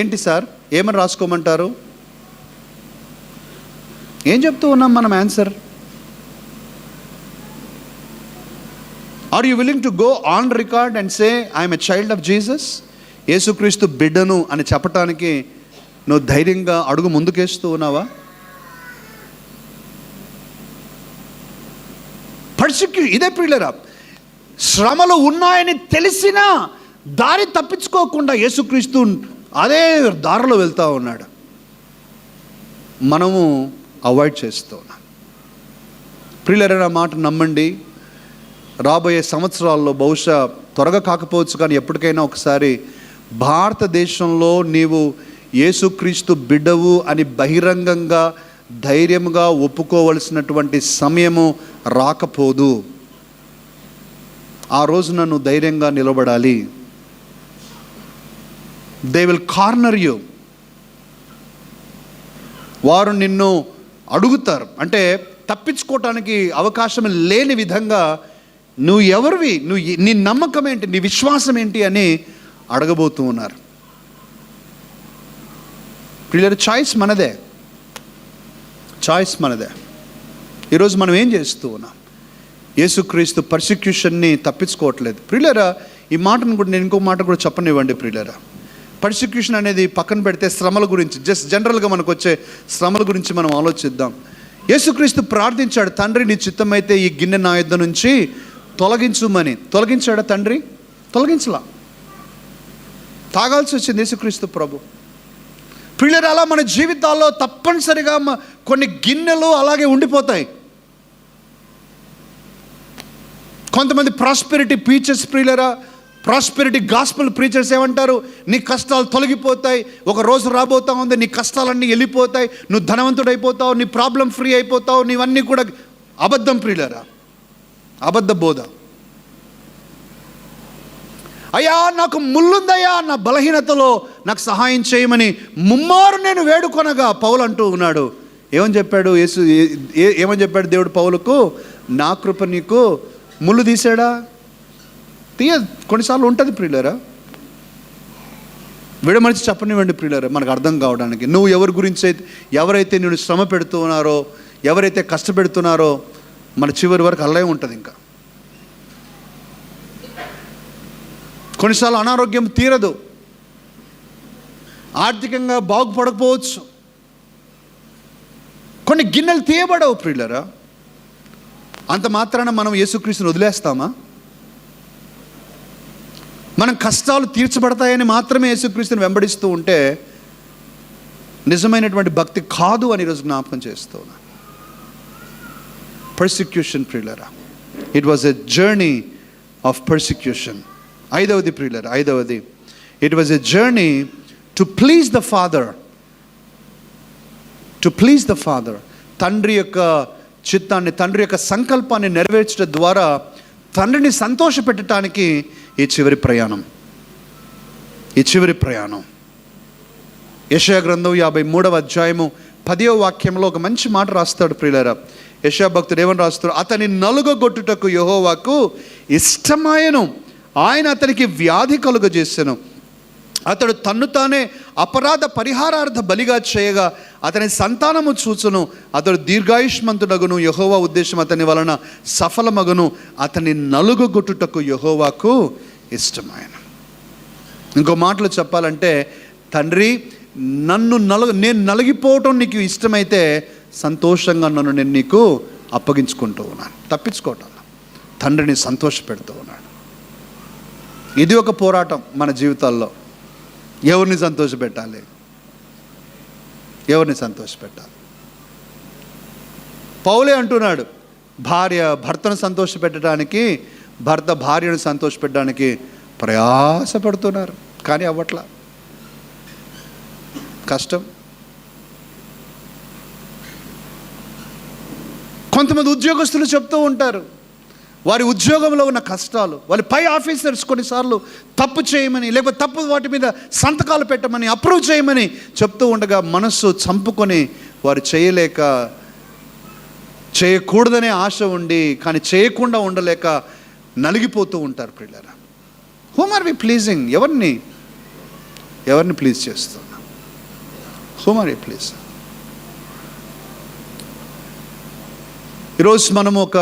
ఏంటి సార్? ఏమని రాసుకోమంటారు? ఏం చెప్తూ ఉన్నాం మనం answer? Are you willing to go on record and say I'm a child of Jesus? యేసుక్రీస్తు బిడ్డను అని చెప్పటానికి నువ్వు ధైర్యంగా అడుగు ముందుకేస్తూ ఉన్నావా? ఇదే ప్రియులరా, శ్రమలు ఉన్నాయని తెలిసినా దారి తప్పించుకోకుండా యేసుక్రీస్తు అదే దారిలో వెళ్తూ ఉన్నాడు. మనము అవాయిడ్ చేస్తూ ఉన్నాం. ప్రియులరా, నా మాట నమ్మండి, రాబోయే సంవత్సరాల్లో, బహుశా త్వరగా కాకపోవచ్చు కానీ ఎప్పటికైనా ఒకసారి భారతదేశంలో నీవు యేసుక్రీస్తు బిడ్డవు అని బహిరంగంగా ధైర్యంగా ఒప్పుకోవలసినటువంటి సమయము రాకపోదు. ఆ రోజున నువ్వు ధైర్యంగా నిలబడాలి. They will corner you. వారు నిన్ను అడుగుతారు, అంటే తప్పించుకోవటానికి అవకాశం లేని విధంగా నువ్వు ఎవరివి, నీ నమ్మకం ఏంటి, నీ విశ్వాసం ఏంటి అని అడగబోతూ ఉన్నారు. పిల్లలు, చాయిస్ మనదే, చాయిస్ మనదే. ఈరోజు మనం ఏం చేస్తూ ఉన్నాం? యేసుక్రీస్తు పర్సిక్యూషన్ని తప్పించుకోవట్లేదు. ప్రియులరా, ఈ మాటను కూడా నేను ఇంకో మాట కూడా చెప్పనివ్వండి. ప్రియులరా, పర్సిక్యూషన్ అనేది పక్కన పెడితే శ్రమల గురించి, జస్ట్ జనరల్గా మనకు వచ్చే శ్రమల గురించి మనం ఆలోచిద్దాం. యేసుక్రీస్తు ప్రార్థించాడు, తండ్రి నీ చిత్తమైతే ఈ గిన్నె నా యొద్ద నుంచి తొలగించుమని. తొలగించాడా తండ్రి? తొలగించలా, తాగాల్సి వచ్చింది యేసుక్రీస్తు ప్రభు. ప్రియులరా, అలా మన జీవితాల్లో తప్పనిసరిగా కొన్ని గిన్నెలు అలాగే ఉండిపోతాయి. కొంతమంది ప్రాస్పెరిటీ ప్రీచర్స్, ప్రియులరా, ప్రాస్పెరిటీ గాస్పెల్ ప్రీచర్స్ ఏమంటారు? నీ కష్టాలు తొలగిపోతాయి, ఒక రోజు రాబోతా ఉంది, నీ కష్టాలన్నీ వెళ్ళిపోతాయి, నువ్వు ధనవంతుడైపోతావు, నీ ప్రాబ్లం ఫ్రీ అయిపోతావు. నీవన్నీ కూడా అబద్ధం ప్రియులరా, అబద్ధ బోధ. అయ్యా నాకు ముళ్ళుందయ్యా, నా బలహీనతలో నాకు సహాయం చేయమని ముమ్మారు నేను వేడుకొనగా పౌలు అంటూ ఉన్నాడు. ఏమని చెప్పాడు ఏమని చెప్పాడు దేవుడు పౌలుకు? నా కృప నీకు ముళ్ళు తీసాడా? కొన్నిసార్లు ఉంటుంది ప్రియులరా, విడమరిచి చెప్పనివ్వండి ప్రియులరా, మనకు అర్థం కావడానికి. నువ్వు ఎవరి గురించి అయితే, ఎవరైతే నేను శ్రమ పెడుతున్నారో, ఎవరైతే కష్టపెడుతున్నారో, మన చివరి వరకు అల్లే ఉంటుంది. ఇంకా కొన్నిసార్లు అనారోగ్యం తీరదు, ఆర్థికంగా బాగుపడకపోవచ్చు, కొన్ని గిన్నెలు తీయబడవు ప్రియులరా. అంత మాత్రాన మనం యేసుక్రీస్తుని వదిలేస్తామా? మనం కష్టాలు తీర్చబడతాయని మాత్రమే యేసుక్రీస్తుని వెంబడిస్తూ ఉంటే నిజమైనటువంటి భక్తి కాదు అని ఈరోజు జ్ఞాపకం చేస్తూ ఉన్నా. పర్సిక్యూషన్ ప్రియులరా, it was a journey of persecution. ఐదవది ప్రియులరా, ఐదవది, it was a journey to please the father. To please the father, తండ్రి యొక్క చిత్తాన్ని, తండ్రి యొక్క సంకల్పాన్ని నెరవేర్చడం ద్వారా తండ్రిని సంతోషపెట్టడానికి ఈ చివరి ప్రయాణం, ఈ చివరి ప్రయాణం. యెషయా గ్రంథం 53వ అధ్యాయము 10వ వాక్యంలో ఒక మంచి మాట రాస్తాడు ప్రియులారా. యెషయా భక్తుడు ఏమని రాస్తాడు? అతని నలుగగొట్టుటకు యెహోవాకు ఇష్టమాయెను, ఆయన అతనికి వ్యాధి కలుగజేసెను. అతడు తన్ను తానే అపరాధ పరిహారార్థ బలిగా చేయగా అతని సంతానము చూచును. అతడు దీర్ఘాయుష్మంతుడగును, యెహోవా ఉద్దేశం అతని వలన సఫలమగును. అతని నలుగగొట్టుటకు యెహోవాకు ఇష్టమాయెను. ఇంకో మాటలో చెప్పాలంటే, తండ్రి నేను నలిగిపోవటం నీకు ఇష్టమైతే సంతోషంగా నేను నీకు అప్పగించుకుంటూ ఉన్నాను, తప్పించుకోవటం, తండ్రిని సంతోషపెడుతూ ఉన్నాను. ఇది ఒక పోరాటం మన జీవితాల్లో. ఎవరిని సంతోషపెట్టాలి? ఎవరిని సంతోషపెట్టాలి? పౌలే అంటున్నాడు, భార్య భర్తను సంతోషపెట్టడానికి, భర్త భార్యను సంతోషపెట్టడానికి ప్రయాసపడుతున్నారు, కానీ అవ్వట్లా, కష్టం. కొంతమంది ఉద్యోగస్తులు చెప్తూ ఉంటారు వారి ఉద్యోగంలో ఉన్న కష్టాలు. వాళ్ళ పై ఆఫీసర్స్ కొన్నిసార్లు తప్పు చేయమని, లేకపోతే తప్పు వాటి మీద సంతకాలు పెట్టమని, అప్రూవ్ చేయమని చెప్తూ ఉండగా మనస్సు చంపుకొని వారు చేయలేక, చేయకూడదనే ఆశ ఉండి కానీ చేయకుండా ఉండలేక నలిగిపోతూ ఉంటారు ప్రియులారా. Whom are we pleasing? ఎవరిని ప్లీజ్ చేస్తున్నా? Whom are we please? ఈరోజు మనం ఒక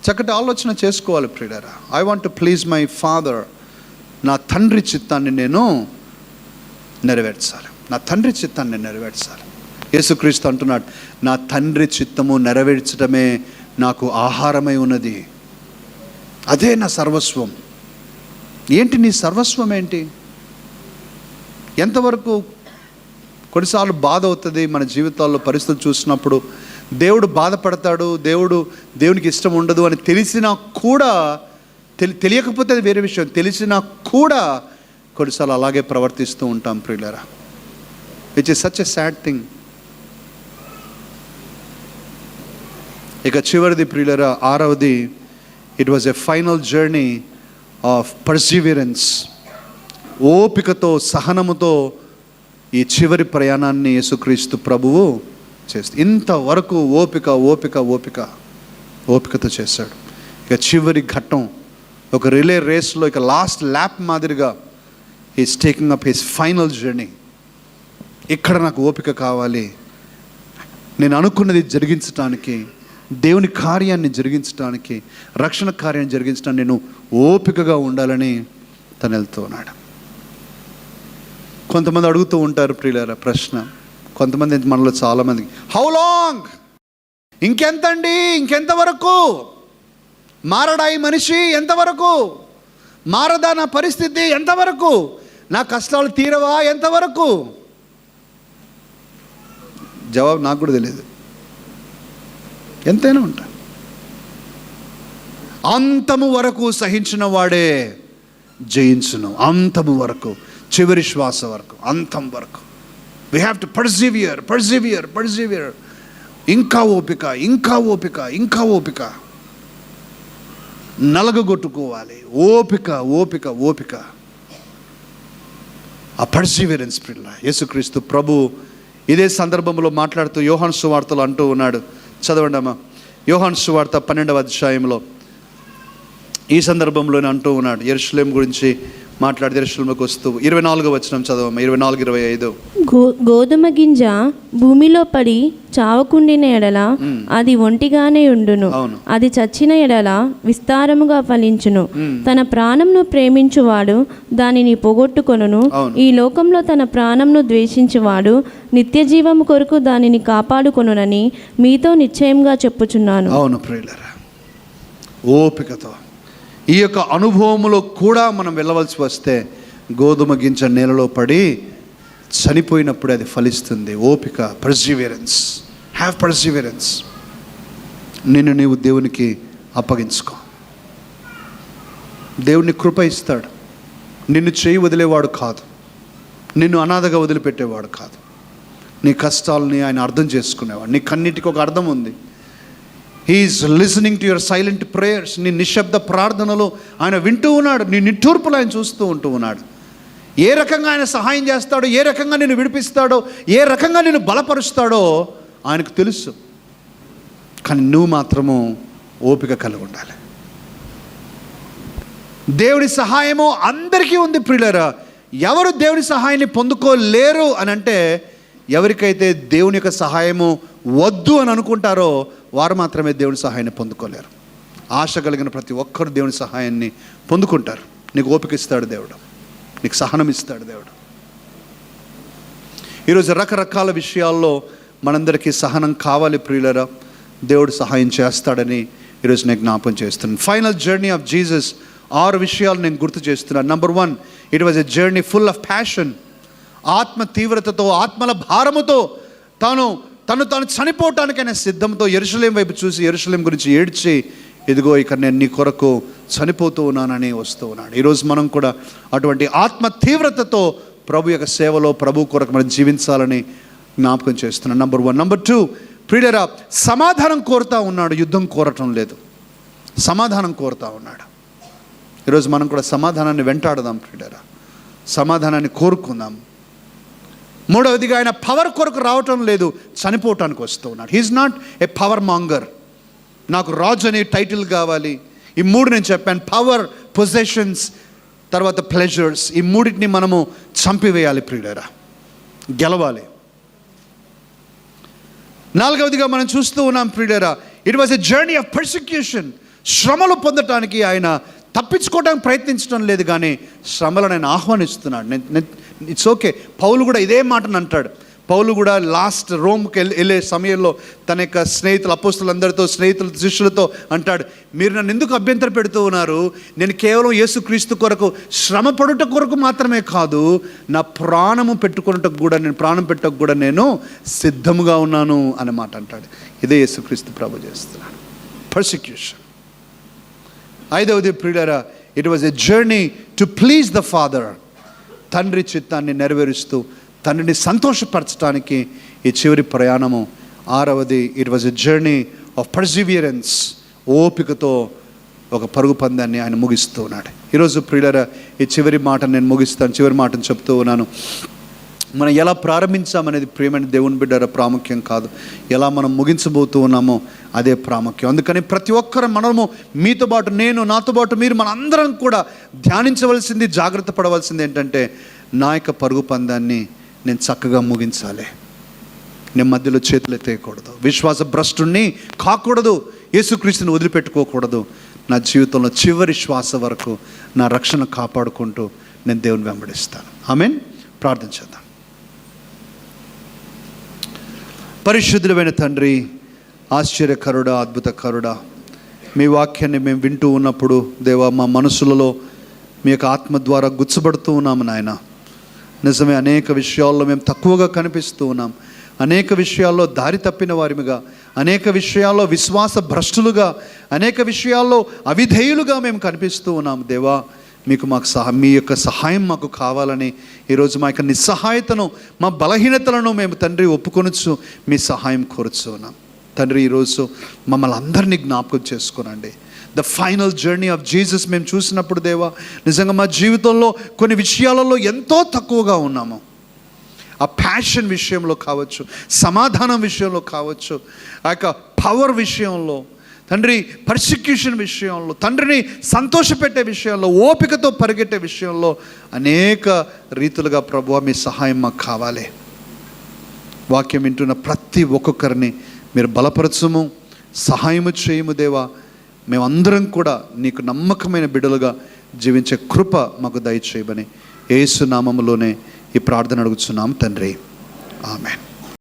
చక్కటి ఆలోచన చేసుకోవాలి ప్రియులారా. I want to please my father. నా తండ్రి చిత్తాన్ని నేను నెరవేర్చాలి, నా తండ్రి చిత్తాన్ని నేను నెరవేర్చాలి. యేసుక్రీస్తు అంటున్నాడు, నా తండ్రి చిత్తము నెరవేర్చడమే నాకు ఆహారమై ఉన్నది, అదే నా సర్వస్వం. ఏంటి నీ సర్వస్వం? ఏంటి? ఎంతవరకు? కొన్నిసార్లు బాధ అవుతుంది మన జీవితాల్లో పరిస్థితులు చూసినప్పుడు. దేవుడు బాధపడతాడు, దేవునికి ఇష్టం ఉండదు అని తెలిసినా కూడా, తెలియకపోతే అది వేరే విషయం, తెలిసినా కూడా కొన్నిసార్లు అలాగే ప్రవర్తిస్తూ ఉంటాం ప్రియులారా. Which is such a sad thing. ఇక చివరిది ప్రియులారా, ఆరవది, it was a final journey of perseverance. ఓపికతో, సహనముతో ఈ చివరి ప్రయాణాన్ని యేసుక్రీస్తు ప్రభువు చేస్తాడు. ఇంతవరకు ఓపికతో చేశాడు. ఇక చివరి ఘట్టం, ఒక రిలే రేస్లో ఇక లాస్ట్ ల్యాప్ మాదిరిగా he's taking up his final journey. ఇక్కడ నాకు ఓపిక కావాలి, నేను అనుకున్నది జరిగించడానికి, దేవుని కార్యాన్ని జరిగించడానికి, రక్షణ కార్యాన్ని జరిగించడానికి నేను ఓపికగా ఉండాలని తను వెళ్తూ ఉన్నాడు. కొంతమంది అడుగుతూ ఉంటారు ప్రియులారా ప్రశ్న, కొంతమంది మనలో చాలామందికి, హౌ లాంగ్? ఇంకెంతండి? ఇంకెంతవరకు? మారడా ఈ మనిషి? ఎంతవరకు? మారదా నా పరిస్థితి? ఎంతవరకు? నా కష్టాలు తీరవా? ఎంతవరకు? జవాబు నాకు కూడా తెలియదు. ఎంతైనా ఉంటా. అంతము వరకు సహించిన వాడే జయించును. అంతము వరకు, చివరి శ్వాస వరకు, అంతం వరకు. We have to persevere. ఇంకా ఓపిక. నలగగొట్టుకోవాలి. ఓపిక. ఆ పర్సివిరెన్స్ పిల్ల యేసుక్రీస్తు ప్రభు ఇదే సందర్భంలో మాట్లాడుతూ యోహాను సువార్తలో అంటూ ఉన్నాడు. చదవండి అమ్మా, యోహాను సువార్త 12వ అధ్యాయంలో ఈ సందర్భంలోనే అంటూ ఉన్నాడు, యెరూషలేం గురించి మాట్లాడి యెరూషలేముకు వస్తూ 24వ వచనం చదవమ్మా, 24-25. గోధుమ గింజ భూమిలో పడి చావకుండిన ఎడల అది ఒంటిగానే ఉండును, అది చచ్చిన ఎడల విస్తారముగా ఫలించును. తన ప్రాణంను ప్రేమించువాడు దానిని పోగొట్టుకొనును, ఈ లోకంలో తన ప్రాణంను ద్వేషించువాడు నిత్య జీవము కొరకు దానిని కాపాడుకొనునని మీతో నిశ్చయంగా చెప్పుచున్నాను. అవును ప్రియులారా, ఓపికతో ఈ యొక్క అనుభవములో కూడా మనం వెళ్ళవలసి వస్తే గోధుమ గింజ నేలలో పడి చనిపోయినప్పుడు అది ఫలిస్తుంది. ఓపిక, పర్సివియరెన్స్, హ్యావ్ పర్సివియరెన్స్. నిన్ను నీవు దేవునికి అప్పగించుకో, దేవుని కృప ఇస్తాడు. నిన్ను చేయి వదిలేవాడు కాదు, నిన్ను అనాథగా వదిలిపెట్టేవాడు కాదు. నీ కష్టాలని ఆయన అర్థం చేసుకునేవాడు. నీ కన్నిటికి ఒక అర్థం ఉంది. He's listening to your silent prayers. నీ నిశ్శబ్ద ప్రార్థనలో ఆయన వింటూ ఉన్నాడు, నీ నిట్టూర్పులు ఆయన చూస్తూ ఉంటూ ఉన్నాడు. ఏ రకంగా ఆయన సహాయం చేస్తాడో, ఏ రకంగా నిన్ను విడిపిస్తాడో, ఏ రకంగా నిన్ను బలపరుస్తాడో ఆయనకు తెలుసు. కానీ నువ్వు మాత్రము ఓపిక కలిగి ఉండాలి. దేవుడి సహాయము అందరికీ ఉంది ప్రియులారా. ఎవరు దేవుడి సహాయాన్ని పొందుకోలేరు అని అంటే, ఎవరికైతే దేవుని యొక్క సహాయము వద్దు అని అనుకుంటారో వారు మాత్రమే దేవుని సహాయాన్ని పొందుకోలేరు. ఆశ కలిగిన ప్రతి ఒక్కరు దేవుని సహాయాన్ని పొందుకుంటారు. నీకు ఓపిక ఇస్తాడు దేవుడు, నీకు సహనం ఇస్తాడు దేవుడు. ఈరోజు రకరకాల విషయాల్లో మనందరికీ సహనం కావాలి ప్రియులరా. దేవుడు సహాయం చేస్తాడని ఈరోజు నేను జ్ఞాపం చేస్తున్నాను. ఫైనల్ జర్నీ ఆఫ్ జీసస్ 6 విషయాలు నేను గుర్తు చేస్తున్నాను. Number 1, it was a journey full of passion. ఆత్మ తీవ్రతతో, ఆత్మల భారముతో తను చనిపోవటానికైనా సిద్ధంతో యెరూషలేం వైపు చూసి యెరూషలేం గురించి ఏడ్చి, ఇదిగో ఇక్కడ నేను నీ కొరకు చనిపోతూ ఉన్నానని వస్తూ ఉన్నాడు. ఈరోజు మనం కూడా అటువంటి ఆత్మ తీవ్రతతో ప్రభు యొక్క సేవలో ప్రభు కొరకు మనం జీవించాలని జ్ఞాపకం చేస్తున్నాను. నంబర్ 1. నంబర్ 2, ప్రియులరా, సమాధానం కోరుతా ఉన్నాడు, యుద్ధం కోరటం లేదు. సమాధానం కోరుతా ఉన్నాడు. ఈరోజు మనం కూడా సమాధానాన్ని వెంటాడదాం ప్రియులరా, సమాధానాన్ని కోరుకుందాం. 3వదిగా ఆయన పవర్ కొరకు రావటం లేదు, చనిపోవటానికి వస్తూ ఉన్నాడు. He's not a power monger. నాకు రాజు అనే టైటిల్ కావాలి. ఈ 3 నేను చెప్పాను, పవర్, పొజెషన్స్, తర్వాత ప్లెజర్స్. ఈ 3టిని మనము చంపివేయాలి ప్రియులారా, గెలవాలి. 4వదిగా మనం చూస్తూ ఉన్నాం ప్రియులారా, it was a journey of persecution. శ్రమలు పొందటానికి ఆయన తప్పించుకోవడానికి ప్రయత్నించడం లేదు, కానీ శ్రమలను ఆయన ఆహ్వానిస్తున్నాడు. It's okay. పౌలు కూడా ఇదే మాటను అంటాడు. పౌలు కూడా లాస్ట్ రోమ్కి వెళ్ళే సమయంలో తన యొక్క స్నేహితులు, అపోస్తులందరితో, శిష్యులతో అంటాడు, మీరు నన్ను ఎందుకు అభ్యంతర పెడుతూ ఉన్నారు? నేను కేవలం యేసుక్రీస్తు కొరకు శ్రమ పడుట కొరకు మాత్రమే కాదు, నా ప్రాణం పెట్టకు కూడా నేను సిద్ధముగా ఉన్నాను అనే మాట అంటాడు. ఇదే యేసుక్రీస్తు ప్రభు చేస్తున్నాడు, పర్సిక్యూషన్. 5వది ప్రియులారా, it was a journey to please the father. తండ్రి చిత్తాన్ని నెరవేరుస్తూ తండ్రిని సంతోషపరచడానికి ఈ చివరి ప్రయాణము. 6వది, it was a journey of perseverance. ఓపికతో ఒక పరుగు పందాన్ని ఆయన ముగిస్తూ ఉన్నాడు. ఈరోజు ప్రియులారా, ఈ చివరి మాటను నేను ముగిస్తాను. చివరి మాటను చెప్తూ ఉన్నాను. మనం ఎలా ప్రారంభించామనేది ప్రియమైన దేవుని బిడ్డల ప్రాముఖ్యం కాదు, ఎలా మనం ముగించబోతూ ఉన్నామో అదే ప్రాముఖ్యం. అందుకని ప్రతి ఒక్కరు మనము, మీతో పాటు నేను, నాతో పాటు మీరు, మనందరం కూడా ధ్యానించవలసింది, జాగ్రత్త పడవలసింది ఏంటంటే, నా యొక్క పరుగు పందాన్ని నేను చక్కగా ముగించాలి. నేను మధ్యలో చేతులు ఎత్తేయకూడదు, విశ్వాస భ్రష్టుణ్ణి కాకూడదు, యేసుక్రీస్తుని వదిలిపెట్టుకోకూడదు. నా జీవితంలో చివరి శ్వాస వరకు నా రక్షణ కాపాడుకుంటూ నేను దేవుని వెంబడిస్తాను. ఆమేన్. ప్రార్థన చేద్దాం. పరిశుద్ధుడైన తండ్రి, ఆశ్చర్యకరుడా, అద్భుతకరుడా, మీ వాక్యాన్ని మేము వింటూ ఉన్నప్పుడు దేవా, మా మనసులలో మీ యొక్క ఆత్మ ద్వారా గుచ్చబడుతూ ఉన్నాము నాయన. నిజమే, అనేక విషయాల్లో మేము తక్కువగా కనిపిస్తూ ఉన్నాం, అనేక విషయాల్లో దారి తప్పిన వారిగా, అనేక విషయాల్లో విశ్వాస భ్రష్టులుగా, అనేక విషయాల్లో అవిధేయులుగా మేము కనిపిస్తూ ఉన్నాం దేవా. మీ యొక్క సహాయం మాకు కావాలని ఈరోజు మా యొక్క నిస్సహాయతను, మా బలహీనతలను మేము తండ్రి ఒప్పుకొనొచ్చు, మీ సహాయం కోరుచు ఉన్నాం తండ్రి. ఈరోజు మమ్మల్ని అందరినీ జ్ఞాపకం చేసుకోనండి. The final journey of Jesus మేము చూసినప్పుడు దేవా, నిజంగా మా జీవితంలో కొన్ని విషయాలలో ఎంతో తక్కువగా ఉన్నాము. ఆ ప్యాషన్ విషయంలో కావచ్చు, సమాధానం విషయంలో కావచ్చు, ఆ యొక్క పవర్ విషయంలో తండ్రి పర్సిక్యూషన్ విషయంలో, తండ్రిని సంతోషపెట్టే విషయంలో, ఓపికతో పరిగెట్టే విషయంలో అనేక రీతులుగా ప్రభువా మీ సహాయం మాకు కావాలి. వాక్యం వింటున్న ప్రతి ఒక్కొక్కరిని మీరు బలపరచుము, సహాయము చేయము దేవా. మేమందరం కూడా నీకు నమ్మకమైన బిడ్డలుగా జీవించే కృప మాకు దయచేయమని యేసు నామములోనే ఈ ప్రార్థన అడుగుతున్నాం తండ్రి. ఆమేన్.